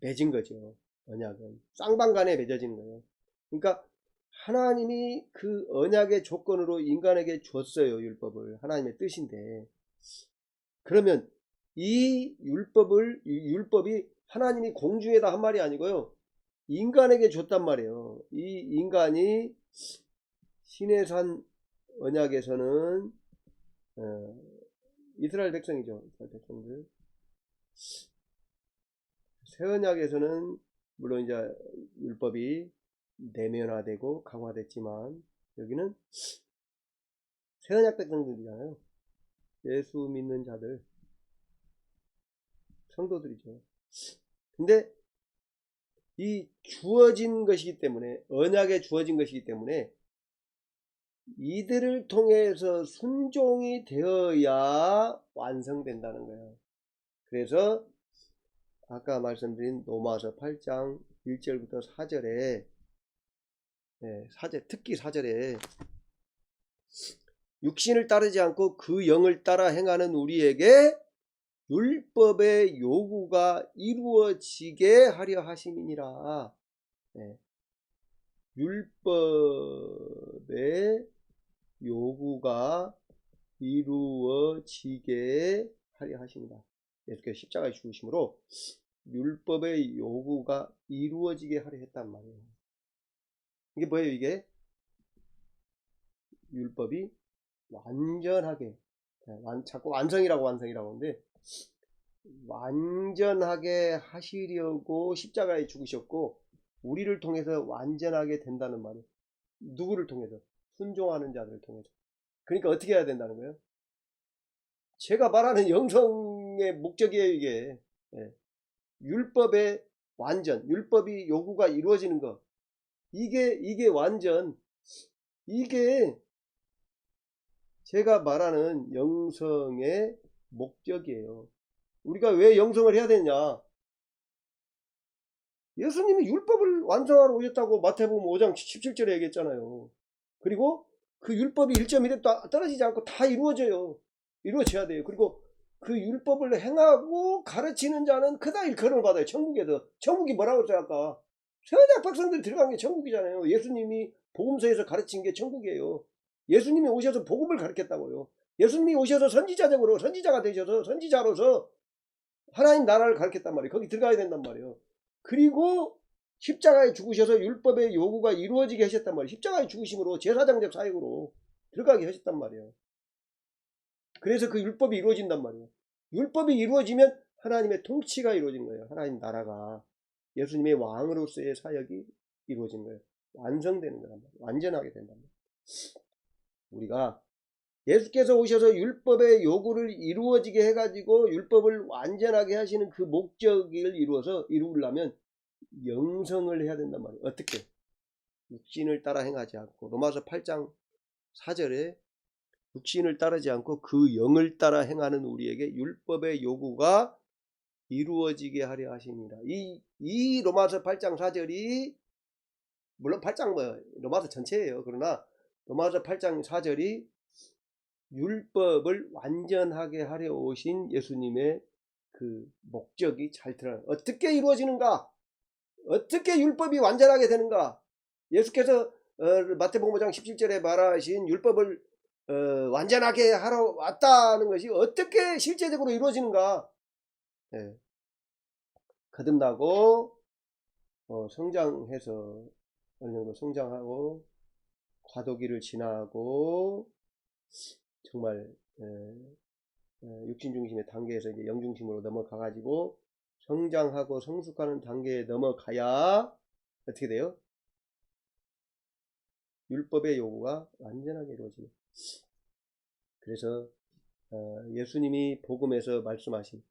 맺은 거죠. 언약은 쌍방간에 맺어지는 거예요. 그러니까 하나님이 그 언약의 조건으로 인간에게 줬어요. 율법을. 하나님의 뜻인데 그러면 이 율법이 하나님이 공중에다 한 말이 아니고요. 인간에게 줬단 말이에요. 이 인간이 시내산 언약에서는 이스라엘 백성이죠. 이스라엘 백성들. 새 언약에서는 물론 이제 율법이 내면화되고 강화됐지만 여기는 새 언약 백성들이잖아요. 예수 믿는 자들, 성도들이죠. 근데 이 주어진 것이기 때문에 언약에 주어진 것이기 때문에 이들을 통해서 순종이 되어야 완성된다는 거예요. 그래서 아까 말씀드린 로마서 8장 1절부터 4절에 특히 4절에 육신을 따르지 않고 그 영을 따라 행하는 우리에게 율법의 요구가 이루어지게 하려 하심이니라. 율법의 요구가 이루어지게 하려 하십니다. 예수께서 십자가에 죽으심으로 율법의 요구가 이루어지게 하려 했단 말이에요. 이게 뭐예요? 이게 율법이 완전하게, 자꾸 완성이라고 하는데 완전하게 하시려고 십자가에 죽으셨고 우리를 통해서 완전하게 된다는 말이에요. 누구를 통해서? 순종하는 자들을 통해서. 그러니까 어떻게 해야 된다는 거예요? 제가 말하는 영성의 목적이에요. 이게 율법의 완전, 율법이 요구가 이루어지는 것, 이게 완전, 이게 제가 말하는 영성의 목적이에요. 우리가 왜 영성을 해야 되냐? 예수님이 율법을 완성하러 오셨다고 마태복음 5장 17절에 얘기했잖아요. 그리고 그 율법이 1.1도 떨어지지 않고 다 이루어져요. 이루어져야 돼요. 그리고 그 율법을 행하고 가르치는 자는 그다 일컬음을 받아요. 천국에서. 천국이 뭐라고 했어요 아까? 세대학 백성들이 들어간 게 천국이잖아요. 예수님이 복음서에서 가르친 게 천국이에요. 예수님이 오셔서 복음을 가르쳤다고요. 예수님이 오셔서 선지자가 되셔서 선지자로서 하나님 나라를 가르쳤단 말이에요. 거기 들어가야 된단 말이에요. 그리고 십자가에 죽으셔서 율법의 요구가 이루어지게 하셨단 말이에요. 십자가에 죽으심으로 제사장적 사역으로 들어가게 하셨단 말이에요. 그래서 그 율법이 이루어진단 말이에요. 율법이 이루어지면 하나님의 통치가 이루어진 거예요. 하나님 나라가 예수님의 왕으로서의 사역이 이루어진 거예요. 완성되는 거란 말이에요. 완전하게 된단 말이에요. 우리가 예수께서 오셔서 율법의 요구를 이루어지게 해가지고 율법을 완전하게 하시는 그 목적을 이루려면 영성을 해야 된단 말이에요. 어떻게? 육신을 따라 행하지 않고 로마서 8장 4절에 육신을 따르지 않고 그 영을 따라 행하는 우리에게 율법의 요구가 이루어지게 하려 하십니다. 이 로마서 8장 4절이 물론 8장 로마서 전체예요. 그러나 로마서 8장 4절이 율법을 완전하게 하려 오신 예수님의 그 목적이 잘 드러나요. 어떻게 이루어지는가? 어떻게 율법이 완전하게 되는가? 예수께서 마태복음 5장 17절에 말하신 율법을 완전하게 하러 왔다는 것이 어떻게 실제적으로 이루어지는가? 거듭나고 성장해서 어느 정도 성장하고 과도기를 지나고 정말 육신 중심의 단계에서 이제 영 중심으로 넘어가 가지고 성장하고 성숙하는 단계에 넘어가야 어떻게 돼요? 율법의 요구가 완전하게 이루어집니다. 그래서 예수님이 복음에서 말씀하신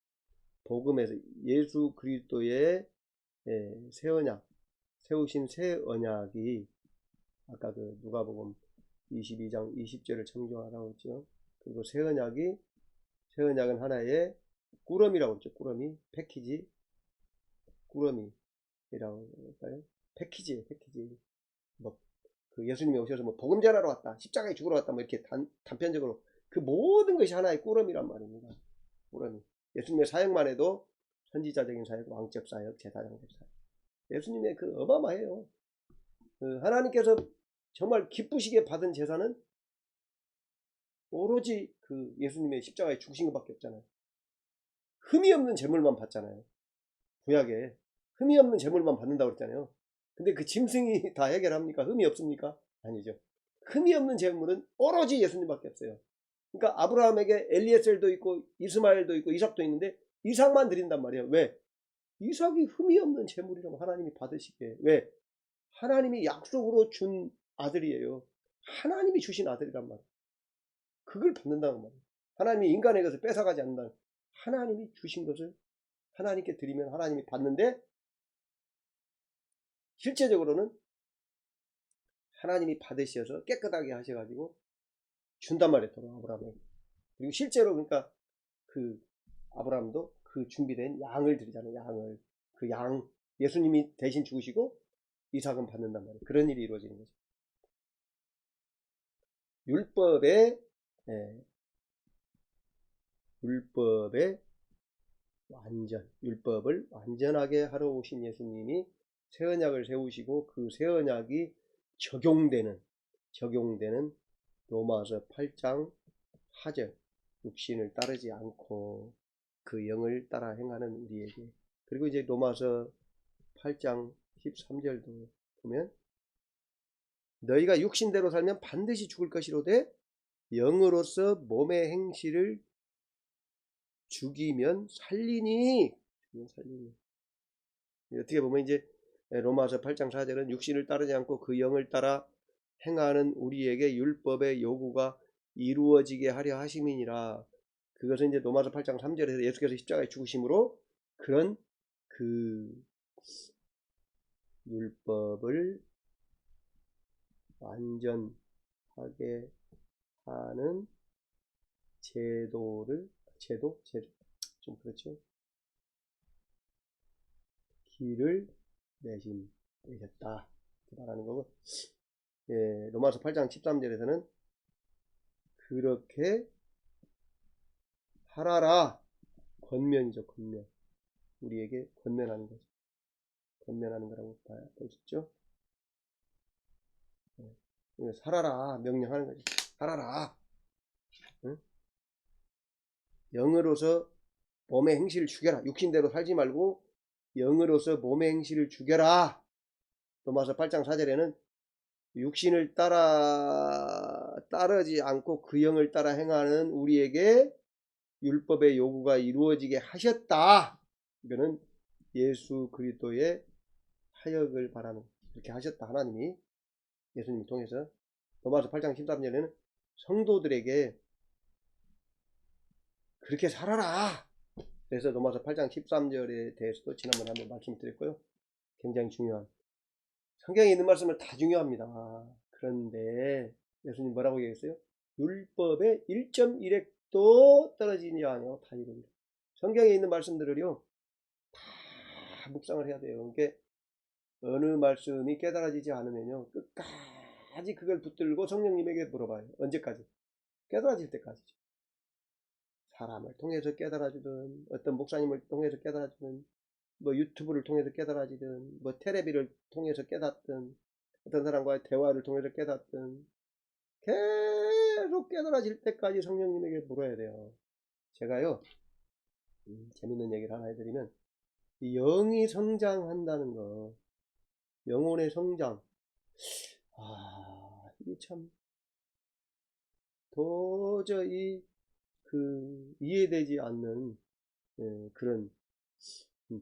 복음에서 예수 그리스도의 새 언약 세우신 새 언약이 아까 그 누가복음 22장 20절을 참조하라고 했죠. 그리고 새 언약은 하나의 꾸러미라고 했죠. 꾸러미 패키지 꾸러미라고 할까요? 패키지 뭐 그 예수님이 오셔서 뭐 복음 전하러 왔다, 십자가에 죽으러 왔다, 뭐 이렇게 단편적으로 그 모든 것이 하나의 꾸러미란 말입니다. 꾸러미. 예수님의 사역만 해도 선지자적인 사역, 왕적 사역, 제사장적 사역. 예수님의 그 어마어마해요. 하나님께서 정말 기쁘시게 받은 제사는 오로지 그 예수님의 십자가에 죽으신 것밖에 없잖아요. 흠이 없는 제물만 받잖아요. 구약에 흠이 없는 제물만 받는다고 그랬잖아요. 근데 그 짐승이 다 해결합니까? 흠이 없습니까? 아니죠. 흠이 없는 제물은 오로지 예수님밖에 없어요. 그러니까 아브라함에게 엘리에셀도 있고 이스마엘도 있고 이삭도 있는데 이삭만 드린단 말이에요. 왜? 이삭이 흠이 없는 제물이라고 하나님이 받으시게. 왜? 하나님이 약속으로 준 아들이에요. 하나님이 주신 아들이란 말이에요. 그걸 받는다는 말이에요. 하나님이 인간의 것을 뺏어가지 않는다. 하나님이 주신 것을 하나님께 드리면 하나님이 받는데 실제적으로는 하나님이 받으셔서 깨끗하게 하셔가지고 준단 말이에요. 아브라함에게. 그리고 실제로 그러니까 그 아브라함도 그 준비된 양을 드리잖아요. 양을. 그 양, 예수님이 대신 죽으시고 이삭은 받는단 말이에요. 그런 일이 이루어지는 거죠. 율법의 율법의 율법을 완전하게 하러 오신 예수님이 새 언약을 세우시고 그 새 언약이 적용되는 로마서 8장 4절, 육신을 따르지 않고 그 영을 따라 행하는 우리에게. 그리고 이제 로마서 8장 13절도 보면 너희가 육신대로 살면 반드시 죽을 것이로되 영으로서 몸의 행실을 죽이면 살리니. 어떻게 보면 이제 로마서 8장 4절은 육신을 따르지 않고 그 영을 따라 행하는 우리에게 율법의 요구가 이루어지게 하려 하심이니라. 그것은 이제 로마서 8장 3절에서 예수께서 십자가에 죽으심으로 그런 그 율법을 완전하게 하는 제도 좀 그렇죠. 길을 내셨다 말하는 거고, 로마서 8장 13절에서는 그렇게 하라라, 권면이죠. 권면. 우리에게 권면하는 거죠. 권면하는 거라고 볼 수 있죠. 살아라, 명령하는 거죠. 살아라. 응? 영으로서 몸의 행실을 죽여라. 육신대로 살지 말고 영으로서 몸의 행실을 죽여라. 로마서 8장 4절에는 육신을 따르지 않고 그 영을 따라 행하는 우리에게 율법의 요구가 이루어지게 하셨다. 이거는 예수 그리스도의 사역을 바라는, 그렇게 하셨다. 하나님이 예수님을 통해서. 로마서 8장 13절에는 성도들에게 그렇게 살아라. 그래서 로마서 8장 13절에 대해서도 지난번에 한번 말씀드렸고요. 굉장히 중요한, 성경에 있는 말씀은 다 중요합니다. 그런데 예수님 뭐라고 얘기했어요? 율법의 1.1획도 떨어지지 않아요. 다 이룹니다. 성경에 있는 말씀들을요, 다 묵상을 해야 돼요. 그러니까 어느 말씀이 깨달아지지 않으면요, 끝까지 그걸 붙들고 성령님에게 물어봐요. 언제까지? 깨달아질 때까지죠. 사람을 통해서 깨달아주든, 어떤 목사님을 통해서 깨달아주든, 뭐 유튜브를 통해서 깨달아지든, 뭐 텔레비를 통해서 깨닫든, 어떤 사람과의 대화를 통해서 깨닫든, 계속 깨달아질 때까지 성령님에게 물어야 돼요. 제가요, 재밌는 얘기를 하나 해드리면, 영이 성장한다는 거, 영혼의 성장, 이게 참 도저히 이해되지 않는 그런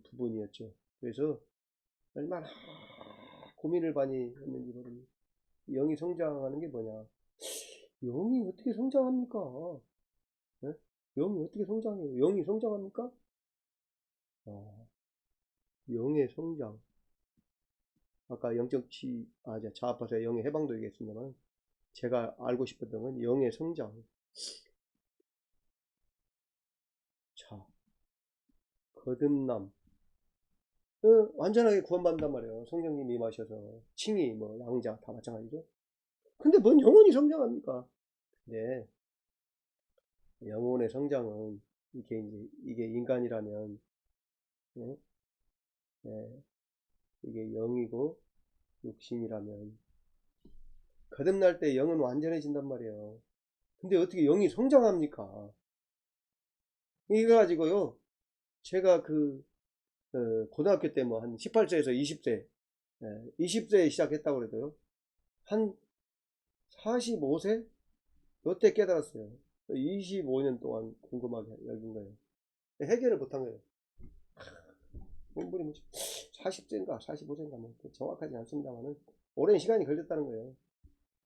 부분이었죠. 그래서 얼마나 고민을 많이 했는지 모릅니다. 영이 성장하는 게 뭐냐? 영이 어떻게 성장합니까? 네? 영이 어떻게 성장해요? 영이 성장합니까? 영의 성장. 아까 자아파서 영의 해방도 얘기했습니다만, 제가 알고 싶었던 건 영의 성장. 자, 거듭남. 완전하게 구원받는단 말이에요. 성령님이 임하셔서. 칭의, 양자 다 마찬가지죠. 근데 뭔 영혼이 성장합니까? 네. 영혼의 성장은 이게 인간이라면, 네? 네. 이게 영이고 육신이라면 거듭날 때 영은 완전해진단 말이에요. 근데 어떻게 영이 성장합니까? 이거 가지고요, 제가 고등학교 때 한 18세에서 20세, 20세에 시작했다고 그래도요, 한 45세? 그때 깨달았어요. 25년 동안 궁금하게 여긴 거예요. 해결을 못한 거예요. 분분히 40세인가 45세인가 정확하지 않습니다만은 오랜 시간이 걸렸다는 거예요.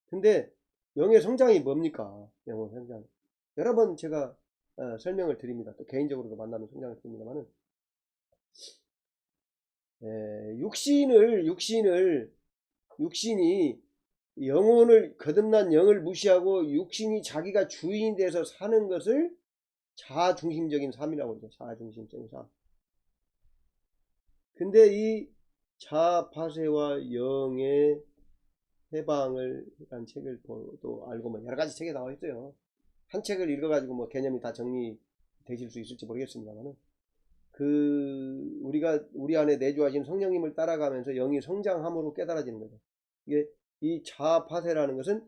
근데 영의 성장이 뭡니까? 영의 성장. 여러 번 제가 설명을 드립니다. 또 개인적으로도 만나면 성장을 드립니다만은, 육신이 영혼을, 거듭난 영을 무시하고 육신이 자기가 주인이 돼서 사는 것을 자중심적인 삶이라고 그러죠. 자중심적인 삶. 근데 이 자파세와 영의 해방을 한 책을 또 알고 뭐 여러 가지 책에 나와 있어요. 한 책을 읽어가지고 뭐 개념이 다 정리되실 수 있을지 모르겠습니다만은 우리가 우리 안에 내주하신 성령님을 따라가면서 영이 성장함으로 깨달아지는 거죠. 이게 이 자파세라는 것은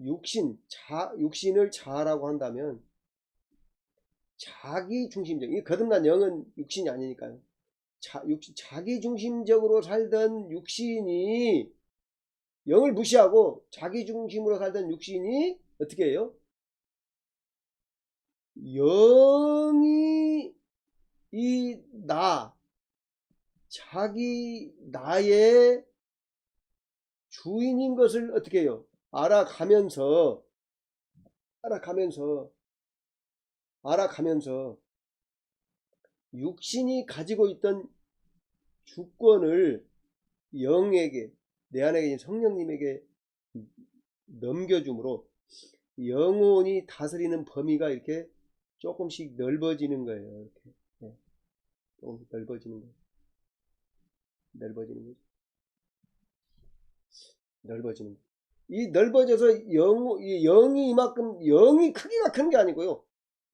육신을 자라고 한다면 자기 중심적, 이 거듭난 영은 육신이 아니니까요. 자기 중심적으로 살던 육신이 영을 무시하고 자기 중심으로 살던 육신이 어떻게 해요? 영이 나의 주인인 것을 어떻게 해요? 알아가면서 육신이 가지고 있던 주권을 영에게, 내 안에 계신 성령님에게 넘겨줌으로 영혼이 다스리는 범위가 이렇게 조금씩 넓어지는 거예요. 이렇게. 네. 조금 넓어지는 거예요. 넓어지는 거죠. 넓어지는 거예요. 이 넓어져서 영이 이만큼, 영이 크기가 큰 게 아니고요.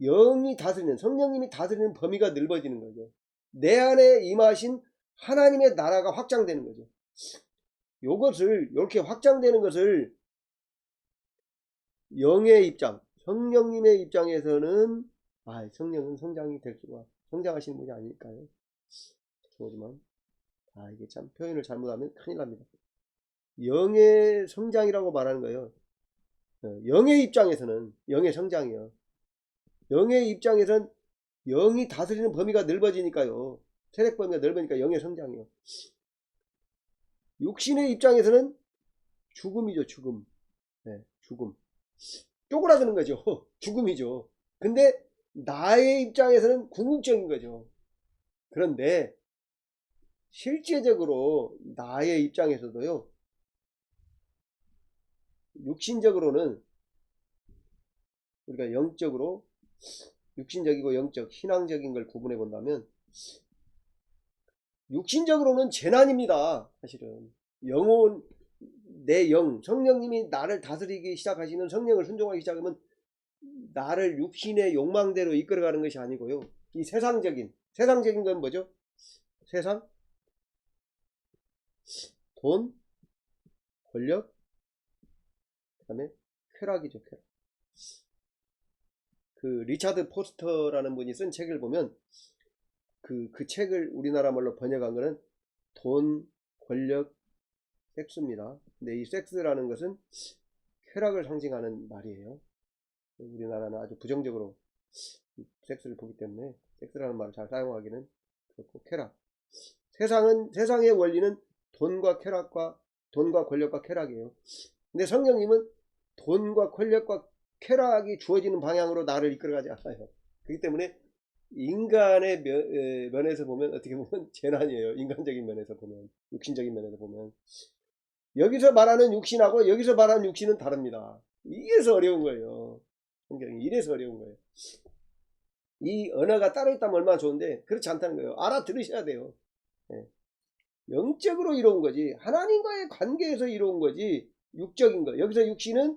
영이 다스리는, 성령님이 다스리는 범위가 넓어지는 거죠. 내 안에 임하신 하나님의 나라가 확장되는 거죠. 요것을, 이렇게 확장되는 것을 영의 입장, 성령님의 입장에서는 성령은 성장하시는 분이 아닐까요? 죄송하지만 이게 참 표현을 잘못하면 큰일 납니다. 영의 성장이라고 말하는 거예요. 영의 입장에서는 영의 성장이요. 영의 입장에선 영이 다스리는 범위가 넓어지니까요. 세력 범위가 넓으니까 영의 성장이요. 육신의 입장에서는 죽음이죠, 죽음. 네, 죽음. 쪼그라드는 거죠. 죽음이죠. 근데 나의 입장에서는 궁극적인 거죠. 그런데 실제적으로 나의 입장에서도요, 육신적으로는 우리가 영적으로 육신적이고 영적, 신앙적인 걸 구분해 본다면 육신적으로는 재난입니다. 사실은 내 영, 성령님이 나를 다스리기 시작하시면, 성령을 순종하기 시작하면 나를 육신의 욕망대로 이끌어가는 것이 아니고요. 이 세상적인 건 뭐죠? 세상, 돈, 권력, 그 다음에 쾌락이죠. 쾌락. 그 리차드 포스터라는 분이 쓴 책을 보면 그 책을 우리나라 말로 번역한 거는 돈, 권력, 섹스입니다. 근데 이 섹스라는 것은 쾌락을 상징하는 말이에요. 우리나라는 아주 부정적으로 섹스를 보기 때문에 섹스라는 말을 잘 사용하기는 그렇고, 쾌락. 세상의 원리는 돈과 권력과 쾌락이에요. 근데 성령님은 돈과 권력과 쾌락이 주어지는 방향으로 나를 이끌어가지 않아요. 그렇기 때문에 인간의 면에서 보면 어떻게 보면 재난이에요. 인간적인 면에서 보면, 육신적인 면에서 보면. 여기서 말하는 육신하고 여기서 말하는 육신은 다릅니다. 이래서 어려운 거예요. 성경이 이래서 어려운 거예요. 이 언어가 따로 있다면 얼마나 좋은데 그렇지 않다는 거예요. 알아들으셔야 돼요. 네. 영적으로 이루어온 거지, 하나님과의 관계에서 이루어온 거지, 육적인 거. 여기서 육신은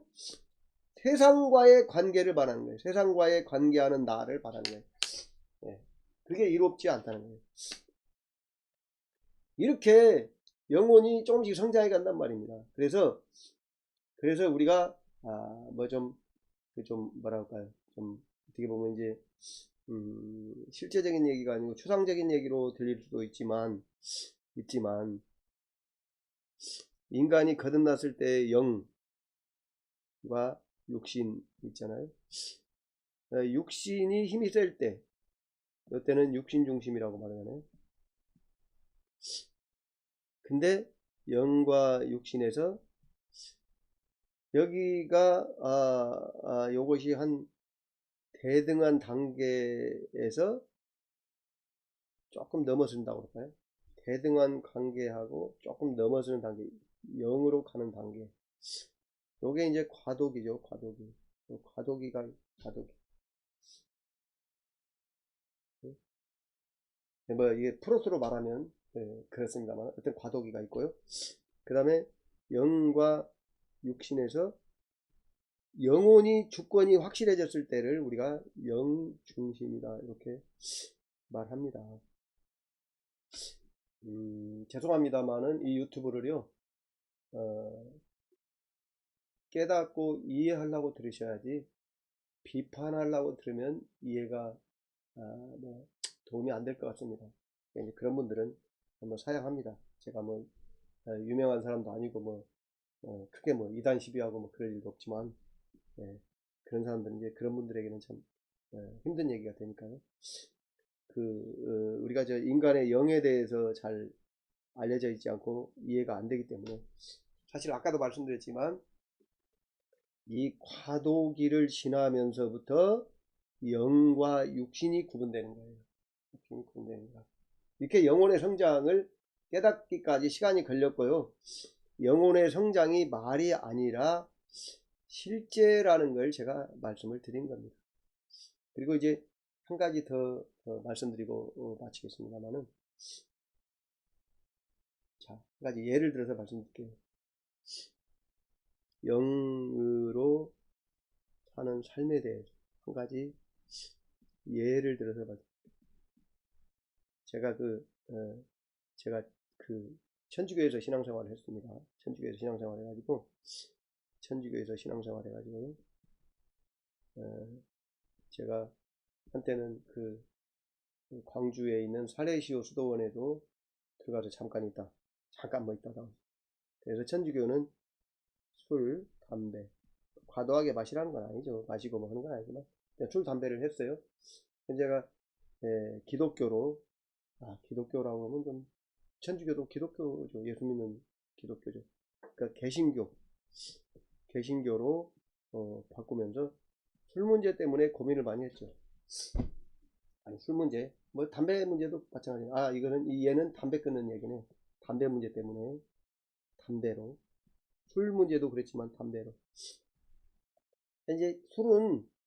세상과의 관계를 말하는 거예요. 세상과의 관계하는 나를 말하는 거예요. 네. 그게 이롭지 않다는 거예요. 이렇게 영혼이 조금씩 성장해 간단 말입니다. 그래서 우리가 뭐랄까요, 좀 어떻게 보면 이제 실제적인 얘기가 아니고 추상적인 얘기로 들릴 수도 있지만 인간이 거듭났을 때 영과 육신 있잖아요. 육신이 힘이 셀 때, 이때는 육신 중심이라고 말하잖아요. 근데 영과 육신에서 여기가 요것이 한 대등한 단계에서 조금 넘어선다고 할까요? 대등한 관계하고 조금 넘어서는 단계, 영으로 가는 단계. 요게 이제 과도기죠, 과도기. 과도기. 뭐 이게 프로스로 말하면 그렇습니다만 어떤 과도기가 있고요. 그 다음에 영과 육신에서 영혼이 주권이 확실해졌을 때를 우리가 영중심이다 이렇게 말합니다. 죄송합니다만은 이 유튜브를요 깨닫고 이해하려고 들으셔야지 비판하려고 들으면 이해가 뭐 도움이 안 될 것 같습니다. 이제 그런 분들은 한번 사양합니다. 제가 뭐 유명한 사람도 아니고 뭐 크게 뭐 이단 시비하고 뭐 그럴 일도 없지만 그런 사람들은 이제 그런 분들에게는 참 힘든 얘기가 되니까요. 우리가 저 인간의 영에 대해서 잘 알려져 있지 않고 이해가 안 되기 때문에 사실 아까도 말씀드렸지만 이 과도기를 지나면서부터 영과 육신이 구분되는 거예요. 육신이 구분되는 거야. 이렇게 영혼의 성장을 깨닫기까지 시간이 걸렸고요. 영혼의 성장이 말이 아니라 실제라는 걸 제가 말씀을 드린 겁니다. 그리고 이제 한 가지 더 말씀드리고 마치겠습니다만은, 자, 한 가지 예를 들어서 말씀드릴게요. 영으로 사는 삶에 대해서 한 가지 예를 들어서 제가 천주교에서 신앙생활을 했습니다. 천주교에서 신앙생활 해가지고 제가 한때는 광주에 있는 사레시오 수도원에도 들어가서 잠깐 뭐 있다가, 그래서 천주교는 술, 담배, 과도하게 마시라는 건 아니죠. 마시고 뭐 하는 건 아니지만 술, 담배를 했어요. 제가 기독교로, 기독교라고 하면 좀, 천주교도 기독교죠. 예수 믿는 기독교죠. 그러니까 개신교로 바꾸면서 술 문제 때문에 고민을 많이 했죠. 아니, 술 문제, 뭐 담배 문제도 마찬가지예요. 얘는 담배 끊는 얘기네. 담배 문제 때문에 담배로, 술 문제도 그랬지만 담배로. 이제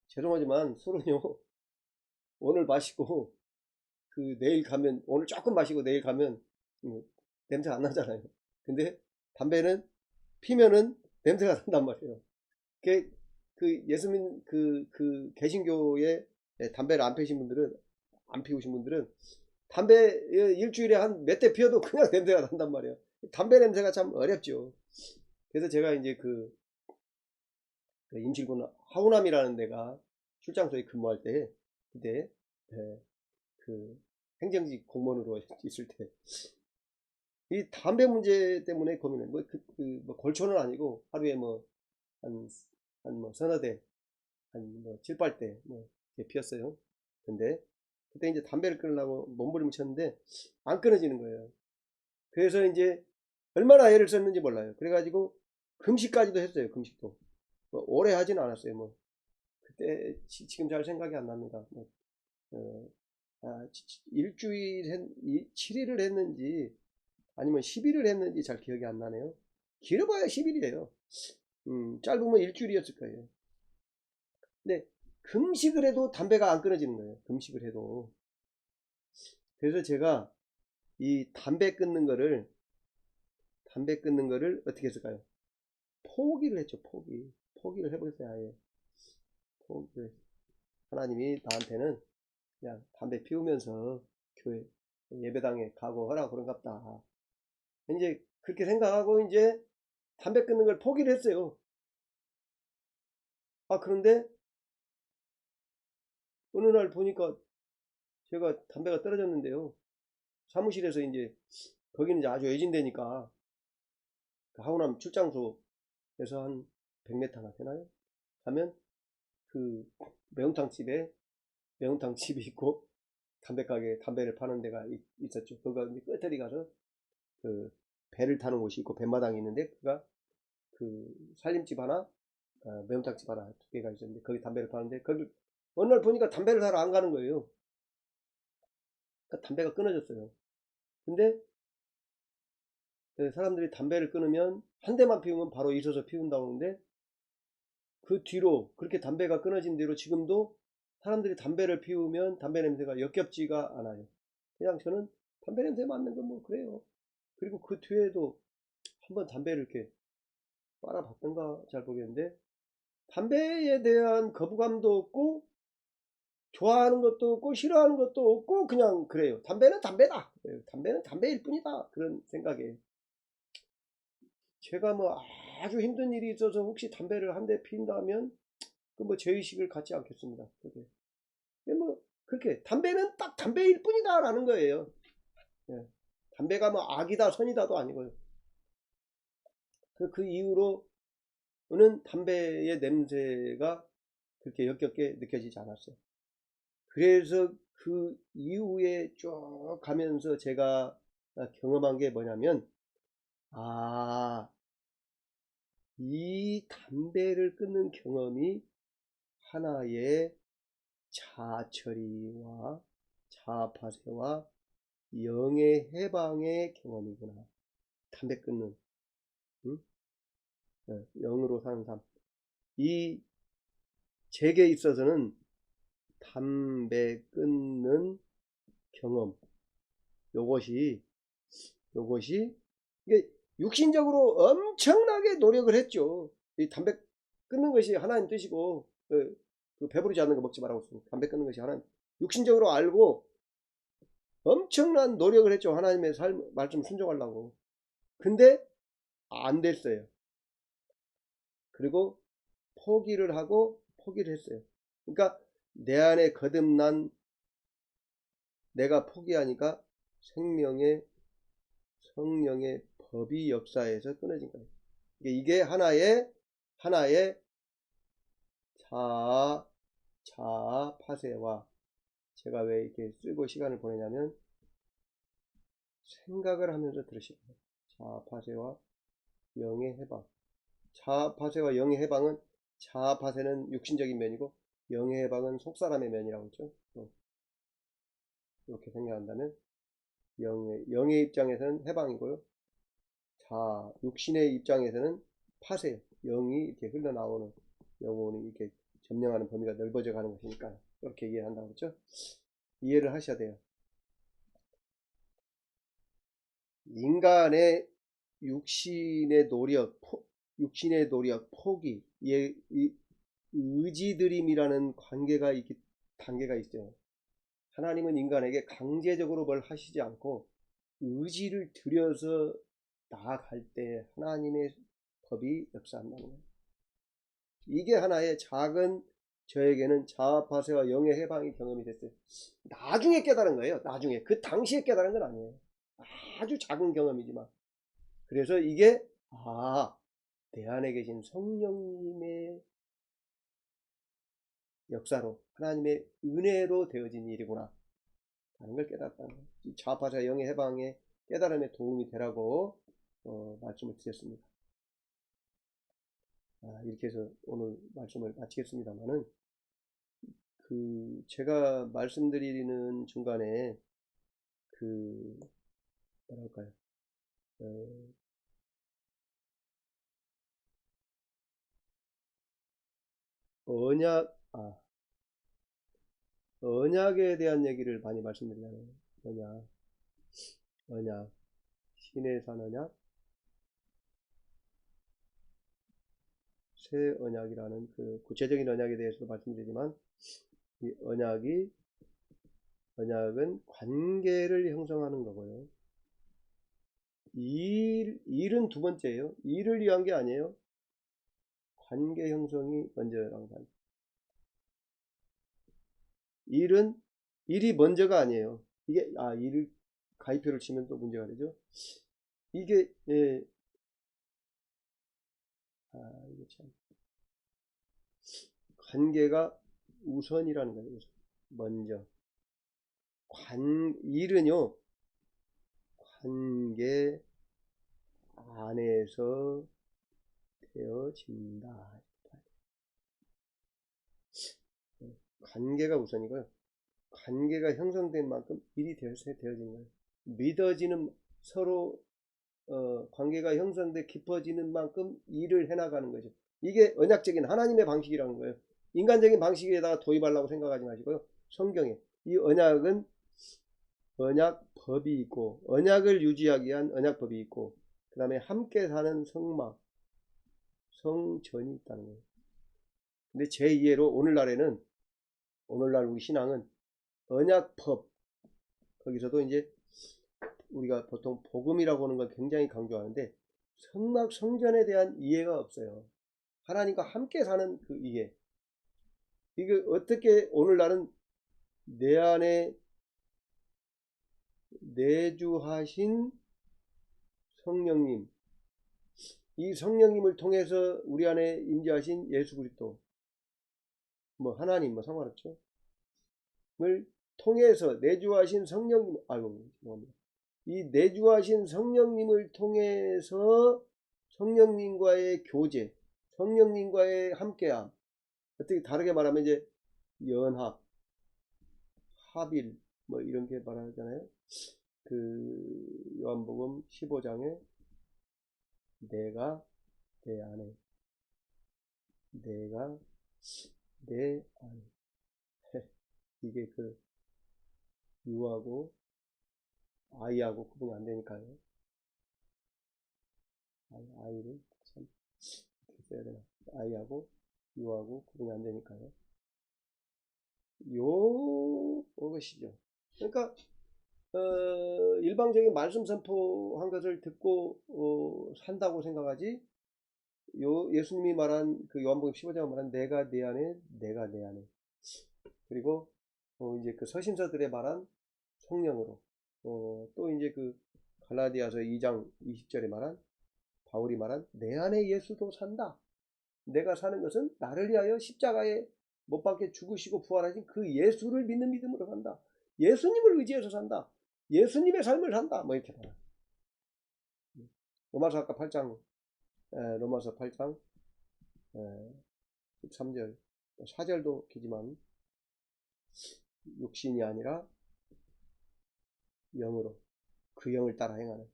죄송하지만 술은요, 오늘 마시고 내일 가면, 오늘 조금 마시고 내일 가면 냄새 안 나잖아요. 근데 담배는 피면은 냄새가 난단 말이에요. 예수민 개신교에 담배를 안 피우신 분들은 담배 일주일에 한 몇 대 피워도 그냥 냄새가 난단 말이에요. 담배 냄새가 참 어렵죠. 그래서 제가 이제 임실군 하우남이라는 데가 출장소에 근무할 때, 그때 행정직 공무원으로 있을 때 이 담배 문제 때문에 고민을, 뭐 골초는 아니고 하루에 뭐 한 서너 대, 뭐 7, 8대 뭐 피웠어요. 근데 그때 이제 담배를 끊으려고 몸부림을 쳤는데 안 끊어지는 거예요. 그래서 이제 얼마나 애를 썼는지 몰라요. 그래가지고 금식까지도 했어요. 금식도 뭐 오래 하지는 않았어요. 뭐 그때 지금 잘 생각이 안 납니다. 일주일 7일을 했는지 아니면 10일을 했는지 잘 기억이 안 나네요. 길어봐야 10일이에요. 짧으면 일주일이었을 거예요. 근데 금식을 해도 담배가 안 끊어지는 거예요. 금식을 해도. 그래서 제가 이 담배 끊는 거를 어떻게 했을까요? 포기를 했죠. 포기를 해버렸어요. 아예. 포기를. 하나님이 나한테는 그냥 담배 피우면서 교회 예배당에 가고 하라고 그런갑다. 이제 그렇게 생각하고 이제 담배 끊는 걸 포기를 했어요. 그런데 어느 날 보니까 제가 담배가 떨어졌는데요. 사무실에서 이제 거기는 이제 아주 외진데니까 하우남 출장소에서 한 100m나 되나요? 가면 매운탕집이 있고 담배를 파는 데가 있었죠. 거기 끝에 가서 배를 타는 곳이 있고 뱃마당이 있는데 그가 살림집 하나, 매운탕집 하나 두 개가 있었는데 거기 담배를 파는데 거기 어느 날 보니까 담배를 사러 안 가는 거예요. 그러니까 담배가 끊어졌어요. 근데 사람들이 담배를 끊으면 한 대만 피우면 바로 있어서 피운다고 하는데 그 뒤로 그렇게 담배가 끊어진 뒤로 지금도 사람들이 담배를 피우면 담배 냄새가 역겹지가 않아요. 그냥 저는 담배 냄새 맡는 건 뭐 그래요. 그리고 그 뒤에도 한번 담배를 이렇게 빨아봤던가 잘 모르겠는데 담배에 대한 거부감도 없고 좋아하는 것도 없고 싫어하는 것도 없고 그냥 그래요. 담배는 담배다. 담배는 담배일 뿐이다. 그런 생각에 제가 뭐 아주 힘든 일이 있어서 혹시 담배를 한 대 피운다면 그 뭐 죄의식을 갖지 않겠습니다. 그게 뭐 그렇게 담배는 딱 담배일 뿐이다라는 거예요. 예. 담배가 뭐 악이다 선이다도 아니고요. 그 이후로는 담배의 냄새가 그렇게 역겹게 느껴지지 않았어요. 그래서 그 이후에 쭉 가면서 제가 경험한 게 뭐냐면 이 담배를 끊는 경험이 하나의 자처리와 자파세와 영의 해방의 경험이구나. 담배 끊는, 응? 영으로 사는 삶. 이 제게 있어서는 담배 끊는 경험, 요것이 이게 육신적으로 엄청나게 노력을 했죠. 이 담배 끊는 것이 하나님 뜻이고 그 배부르지 않는 거 먹지 말라고 했습니다. 담배 끊는 것이 하나님 육신적으로 알고 엄청난 노력을 했죠. 하나님의 말씀 순종하려고. 근데 안 됐어요. 그리고 포기를 하고 포기를 했어요. 그러니까 내 안에 거듭난 내가 포기하니까 생명의 성령의 법이 역사에서 끊어진 거예요. 이게 하나의 자아 파쇄와 제가 왜 이렇게 쓰고 시간을 보내냐면 생각을 하면서 들으시는 거예요. 자아 파쇄와 영의 해방. 자아 파쇄와 영의 해방은 자아 파쇄는 육신적인 면이고 영의 해방은 속사람의 면이라고 했죠. 이렇게 생각한다면 영의 입장에서는 해방이고요. 육신의 입장에서는 파쇄, 영이 이렇게 흘러나오는 영혼이 이렇게 점령하는 범위가 넓어져 가는 것이니까 이렇게 이해를 한다고 했죠. 이해를 하셔야 돼요. 인간의 육신의 노력, 포기, 의지드림이라는 단계가 있어요. 하나님은 인간에게 강제적으로 뭘 하시지 않고 의지를 들여서 나아갈 때 하나님의 법이 역사한다는 거예요. 이게 하나의 작은 저에게는 자아파쇄와 영의 해방의 경험이 됐어요. 나중에 깨달은 거예요. 나중에. 그 당시에 깨달은 건 아니에요. 아주 작은 경험이지만. 그래서 이게 내 안에 계신 성령님의 역사로 하나님의 은혜로 되어진 일이구나 하는 걸 깨달았다는 거예요. 자아파쇄와 영의 해방의 깨달음에 도움이 되라고 말씀을 드렸습니다. 이렇게 해서 오늘 말씀을 마치겠습니다만은 제가 말씀드리는 중간에 뭐랄까요, 언약에 대한 얘기를 많이 말씀드리잖아요. 언약, 신의 산 언약, 새 언약이라는 그 구체적인 언약에 대해서도 말씀드리지만 이 언약은 관계를 형성하는 거고요. 일은 두 번째예요. 일을 위한 게 아니에요. 관계 형성이 먼저라고 합니다. 일이 먼저가 아니에요. 일을 가입표를 치면 또 문제가 되죠. 이게 이게 참 관계가 우선이라는 거예요. 우선. 먼저 일은요 관계 안에서 되어진다. 관계가 우선이고요. 관계가 형성된 만큼 일이 되어지는 거예요. 믿어지는 서로 관계가 형성돼 깊어지는 만큼 일을 해나가는 거죠. 이게 언약적인 하나님의 방식이라는 거예요. 인간적인 방식에다가 도입하려고 생각하지 마시고요. 성경에 이 언약은 언약법이 있고, 언약을 유지하기 위한 언약법이 있고, 그 다음에 함께 사는 성막, 성전이 있다는 거예요. 근데 제 이해로 오늘날 우리 신앙은 언약법, 거기서도 이제 우리가 보통 복음이라고 하는 걸 굉장히 강조하는데 성막 성전에 대한 이해가 없어요. 하나님과 함께 사는 그 이해. 이게 어떻게 오늘날은 내 안에 내주하신 성령님, 이 성령님을 통해서 우리 안에 임재하신 예수 그리스도, 뭐 하나님 뭐 상관없죠. 을 통해서 내주하신 성령님, 이 내주하신 성령님을 통해서 성령님과의 교제, 성령님과의 함께함, 어떻게 다르게 말하면 이제 연합, 합일, 뭐 이런 게 말하잖아요. 그 요한복음 15장에 내가 내 안에, 내가 내 안에. 이게 그 유하고 아이하고 구분이 안 되니까요. 아이를 참 어떻게 써야 되나? 아이하고 유하고 구분이 안 되니까요. 요것이죠. 그러니까 일방적인 말씀 선포한 것을 듣고 산다고 생각하지. 예수님이 말한 그 요한복음 15장 말한 내가 내 안에, 내가 내 안에. 그리고 이제 그 서신서들의 말한 성령으로. 또 이제 그 갈라디아서 2장 20절에 말한 바울이 말한 내 안에 예수도 산다. 내가 사는 것은 나를 위하여 십자가에 못 박혀 죽으시고 부활하신 그 예수를 믿는 믿음으로 산다. 예수님을 의지해서 산다. 예수님의 삶을 산다. 뭐 이렇게 말합니다. 로마서 아까 8장, 로마서 8장 13절, 4절도 기지만 육신이 아니라 영으로, 그 영을 따라 행하는,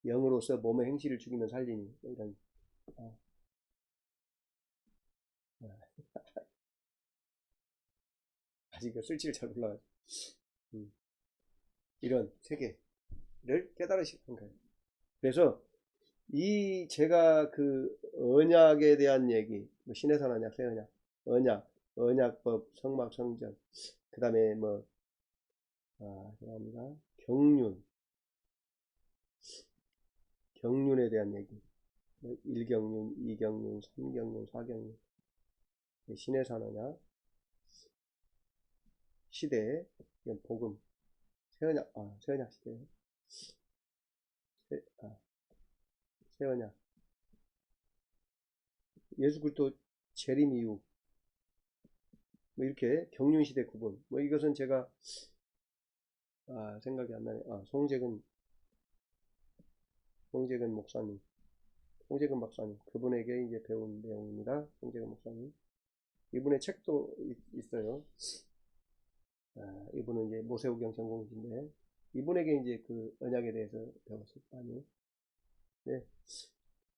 영으로서 몸의 행실을 죽이면 살리니, 이런. 아직 쓸지를 잘 몰라가지고. 이런 세계를 깨달으시는 거예요. 그래서 이 제가 그 언약에 대한 얘기, 뭐 신해산 언약, 새 언약, 언약법, 성막, 성전, 그 다음에 뭐 죄송합니다. 경륜에 대한 얘기, 1경륜, 2경륜, 3경륜, 4경륜, 신해산 언약, 시대, 복음, 새 언약 시대, 새 언약, 예수 그리스도 재림 이후, 뭐 이렇게 경륜시대 구분, 뭐 이것은 제가 생각이 안 나네. 송재근 목사님, 송재근 박사님, 그분에게 이제 배운 내용입니다. 송재근 목사님, 이분의 책도 있어요. 이분은 이제 모세우경 전공이신데 이분에게 이제 그 언약에 대해서 배웠을 거 아니에요. 네.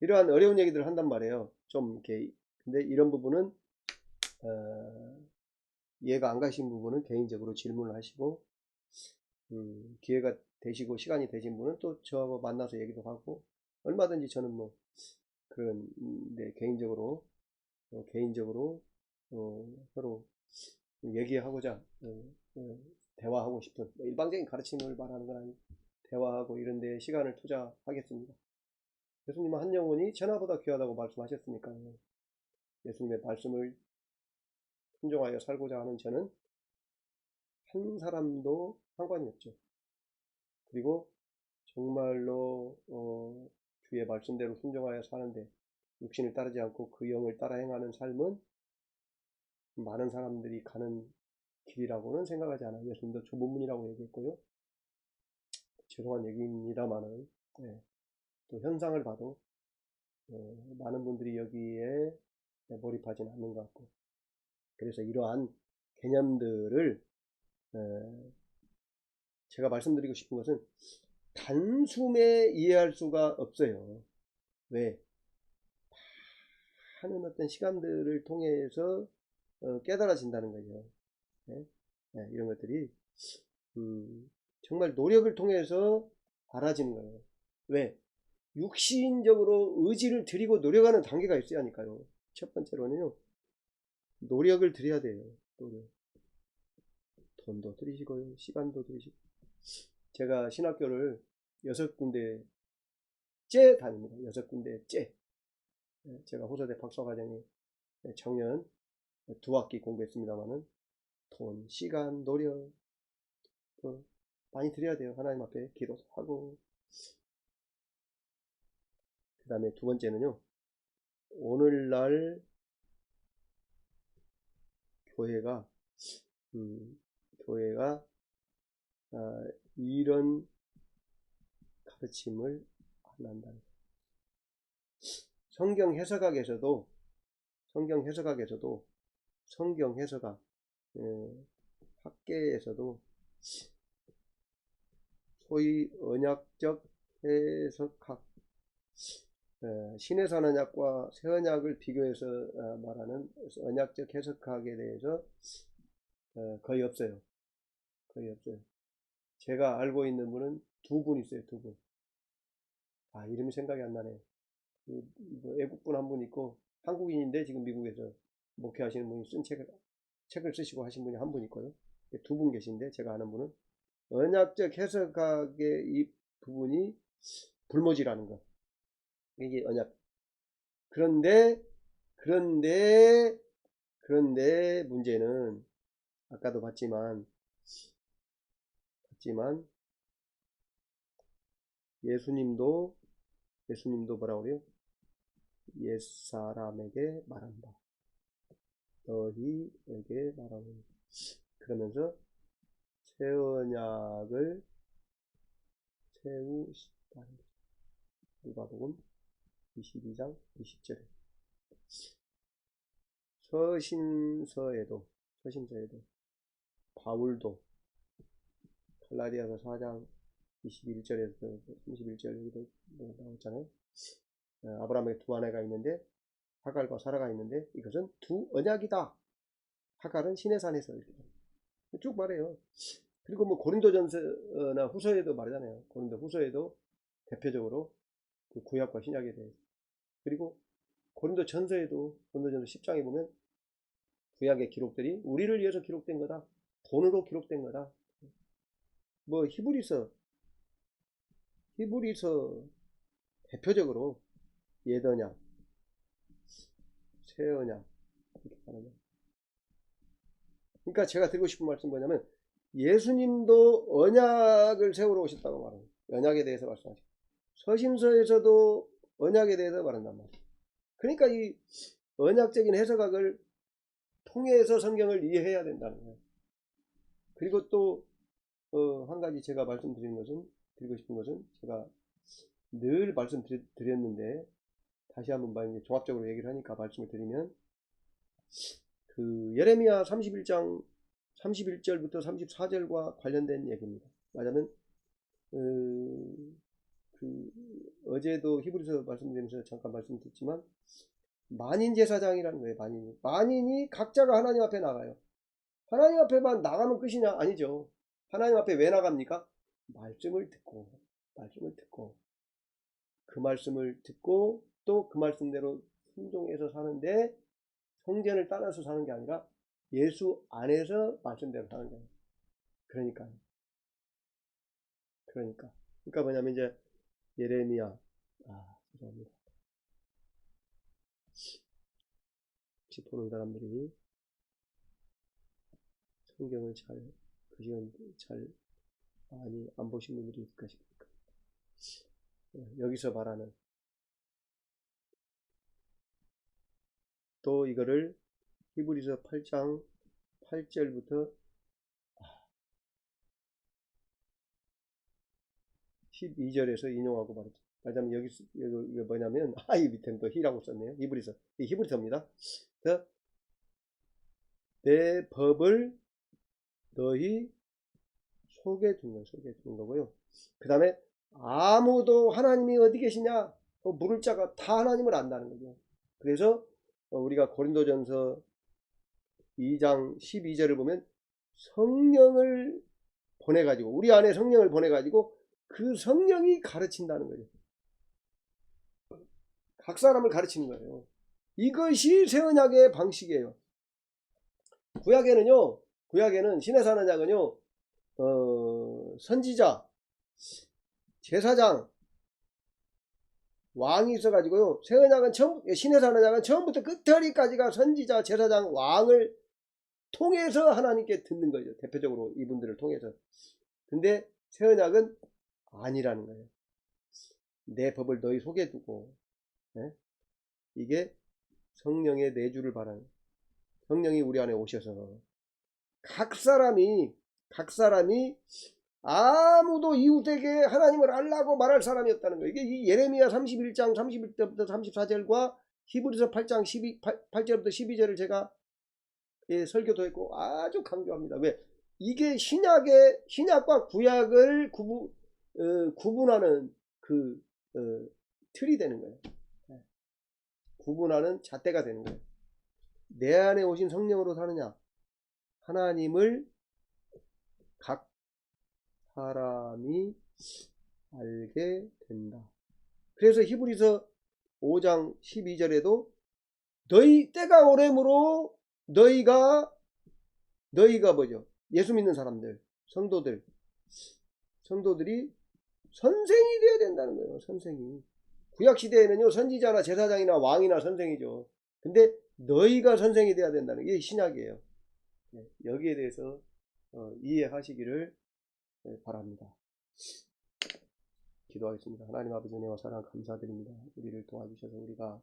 이러한 어려운 얘기들을 한단 말이에요. 좀 이렇게. 근데 이런 부분은 이해가 안 가신 부분은 개인적으로 질문을 하시고, 기회가 되시고 시간이 되신 분은 또 저하고 만나서 얘기도 하고, 얼마든지 저는 뭐 그런 개인적으로 서로 얘기하고자 대화하고 싶은, 일방적인 가르침을 말하는 건 아니고 대화하고 이런 데 시간을 투자하겠습니다. 예수님은 한 영혼이 천하보다 귀하다고 말씀하셨으니까요. 예수님의 말씀을 순종하여 살고자 하는 저는 한 사람도 상관이 없죠. 그리고 정말로 주의 말씀대로 순종하여 사는데 육신을 따르지 않고 그 영을 따라 행하는 삶은 많은 사람들이 가는 길이라고는 생각하지 않아요. 예수님도 좁은 문이라고 얘기했고요. 죄송한 얘기입니다만은 또 현상을 봐도 많은 분들이 여기에 몰입하지는 않는 것 같고, 그래서 이러한 개념들을 제가 말씀드리고 싶은 것은 단숨에 이해할 수가 없어요. 왜? 많은 어떤 시간들을 통해서 깨달아진다는 거죠. 이런 것들이 정말 노력을 통해서 알아지는 거예요. 왜? 육신적으로 의지를 들이고 노력하는 단계가 있어야 하니까요. 첫 번째로는요, 노력을 들여야 돼요. 노력. 돈도 들이시고요, 시간도 들이시고. 제가 신학교를 6군데째 다닙니다. 6군데째. 제가 호서대 박사과정에 작년 2학기 공부했습니다만은 돈, 시간, 노력 많이 드려야 돼요. 하나님 앞에 기도도 하고. 그 다음에 두 번째는요, 오늘날 교회가 이런 가르침을 안 한다는 거예요. 성경 해석학에서도 성경 해석학 학계에서도 소위 언약적 해석학, 신해산 언약과 새 언약을 비교해서 말하는 언약적 해석학에 대해서 거의 없어요. 거의 없어요. 제가 알고 있는 분은 두 분 있어요. 두 분. 이름이 생각이 안 나네. 외국분 한 분 있고, 한국인인데 지금 미국에서 목회하시는 분이 쓴 책을 쓰시고 하신 분이 한 분 있고요. 두 분 계신데, 제가 아는 분은 언약적 해석학의 이 부분이 불모지라는 거. 이게 언약. 그런데 문제는 아까도 봤지만 예수님도 뭐라고 그래요? 옛사람에게 말한다. 너희에게 말하는. 그러면서 새 언약을 세우시다. 누가복음 22장 20절에 서신서에도 바울도 갈라디아서 4장 21절에서 31절 여기도 나왔잖아요. 아브라함의 두 아내가 있는데 하갈과 사라가 있는데 이것은 두 언약이다. 하갈은 시내산에서 이렇게 쭉 말해요. 그리고 뭐 고린도전서나 후서에도 말하잖아요. 고린도 후서에도 대표적으로 그 구약과 신약에 대해서. 그리고 고린도 전서에도 고린도전서 10장에 보면 구약의 기록들이 우리를 위해서 기록된 거다. 돈으로 기록된 거다. 뭐 히브리서 대표적으로 옛 언약, 새 언약 이렇게 하는 거예요. 그러니까 제가 드리고 싶은 말씀은 뭐냐면 예수님도 언약을 세우러 오셨다고 말합니다. 언약에 대해서 말씀하시고 서신서에서도 언약에 대해서 말한단 말이에요. 그러니까 이 언약적인 해석학을 통해서 성경을 이해해야 된다는 거예요. 그리고 또 한 가지 제가 드리고 싶은 것은 제가 늘 말씀드렸는데 다시 한번 종합적으로 얘기를 하니까 말씀을 드리면 그 예레미야 31장 31절부터 34절과 관련된 얘기입니다. 말하자면 어제도 히브리서 말씀드리면서 잠깐 말씀드렸지만 만인 제사장이라는 거예요. 만인이 각자가 하나님 앞에 나가요. 하나님 앞에만 나가면 끝이냐? 아니죠. 하나님 앞에 왜 나갑니까? 말씀을 듣고 그 말씀을 듣고 또 그 말씀대로 순종해서 사는데 성전을 따라서 사는 게 아니라 예수 안에서 말씀대로 사는 거예요. 그러니까 뭐냐면 이제 예레미야 죄송합니다. 혹시 보는 사람들이 성경을 잘 많이 안 보신 분들이 있을까 싶으니까 여기서 말하는 또 이거를 히브리서 8장 8절부터 12절에서 인용하고 말했죠. 말하자면 여기 뭐냐면 이 밑에는 또 히라고 썼네요. 이 히브리서입니다. 내 법을 너희 속에 두는 거고요. 그 다음에 아무도 하나님이 어디 계시냐 물을 자가 다 하나님을 안다는 거죠. 그래서 우리가 고린도전서 2장 12절을 보면 성령을 보내가지고 우리 안에 성령을 보내가지고 그 성령이 가르친다는 거죠. 각 사람을 가르치는 거예요. 이것이 새 언약의 방식이에요. 구약에는 신의 산 언약은요, 선지자, 제사장, 왕이 있어가지고요. 새 언약은 신의 산 언약은 처음부터 끝까지가 선지자, 제사장, 왕을 통해서 하나님께 듣는 거죠. 대표적으로 이분들을 통해서. 근데 새 언약은 아니라는 거예요. 내 법을 너희 속에 두고, 네? 이게 성령의 내주를 바라는, 성령이 우리 안에 오셔서 각 사람이 아무도 이웃에게 하나님을 알라고 말할 사람이 없다는 거예요. 이게 예레미야 31장 31절부터 34절과 히브리서 8장 8절부터 12절을 제가 설교도 했고 아주 강조합니다. 왜? 이게 신약과 구약을 구분하는 그 틀이 되는 거예요. 구분하는 잣대가 되는 거예요. 내 안에 오신 성령으로 사느냐? 하나님을 각 사람이 알게 된다. 그래서 히브리서 5장 12절에도 너희 때가 오래므로 너희가 뭐죠? 예수 믿는 사람들, 성도들이 선생이 되어야 된다는 거예요. 선생이. 구약 시대에는요, 선지자나 제사장이나 왕이나 선생이죠. 근데 너희가 선생이 되어야 된다는 게 신약이에요. 여기에 대해서 이해하시기를 바랍니다. 기도하겠습니다. 하나님 아버지 은혜와 사랑 감사드립니다. 우리를 도와주셔서 우리가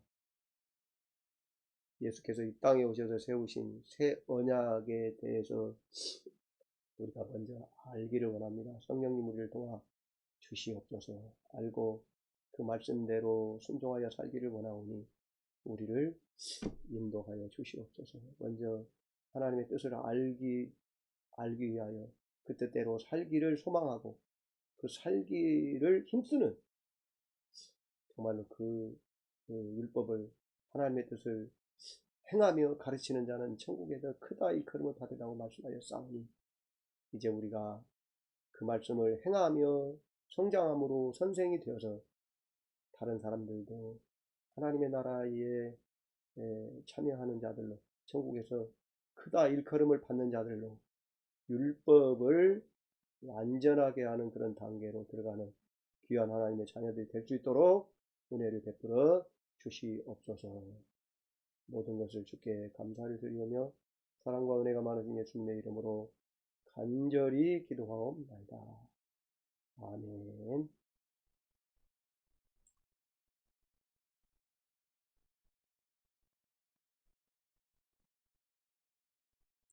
예수께서 이 땅에 오셔서 세우신 새 언약에 대해서 우리가 먼저 알기를 원합니다. 성령님 우리를 도와 주시옵소서. 알고 그 말씀대로 순종하여 살기를 원하오니 우리를 인도하여 주시옵소서. 먼저 하나님의 뜻을 알기 위하여 그 뜻대로 살기를 소망하고 그 살기를 힘쓰는 정말로 그 율법을 하나님의 뜻을 행하며 가르치는 자는 천국에 더 크다 일컬음을 받으라고 말씀하여 싸우니 이제 우리가 그 말씀을 행하며 성장함으로 선생이 되어서 다른 사람들도 하나님의 나라에 참여하는 자들로 천국에서 크다 일컬음을 받는 자들로 율법을 완전하게 하는 그런 단계로 들어가는 귀한 하나님의 자녀들이 될 수 있도록 은혜를 베풀어 주시옵소서. 모든 것을 주께 감사를 드리며 사랑과 은혜가 많으신 예수님의 이름으로 간절히 기도하옵나이다. 아멘.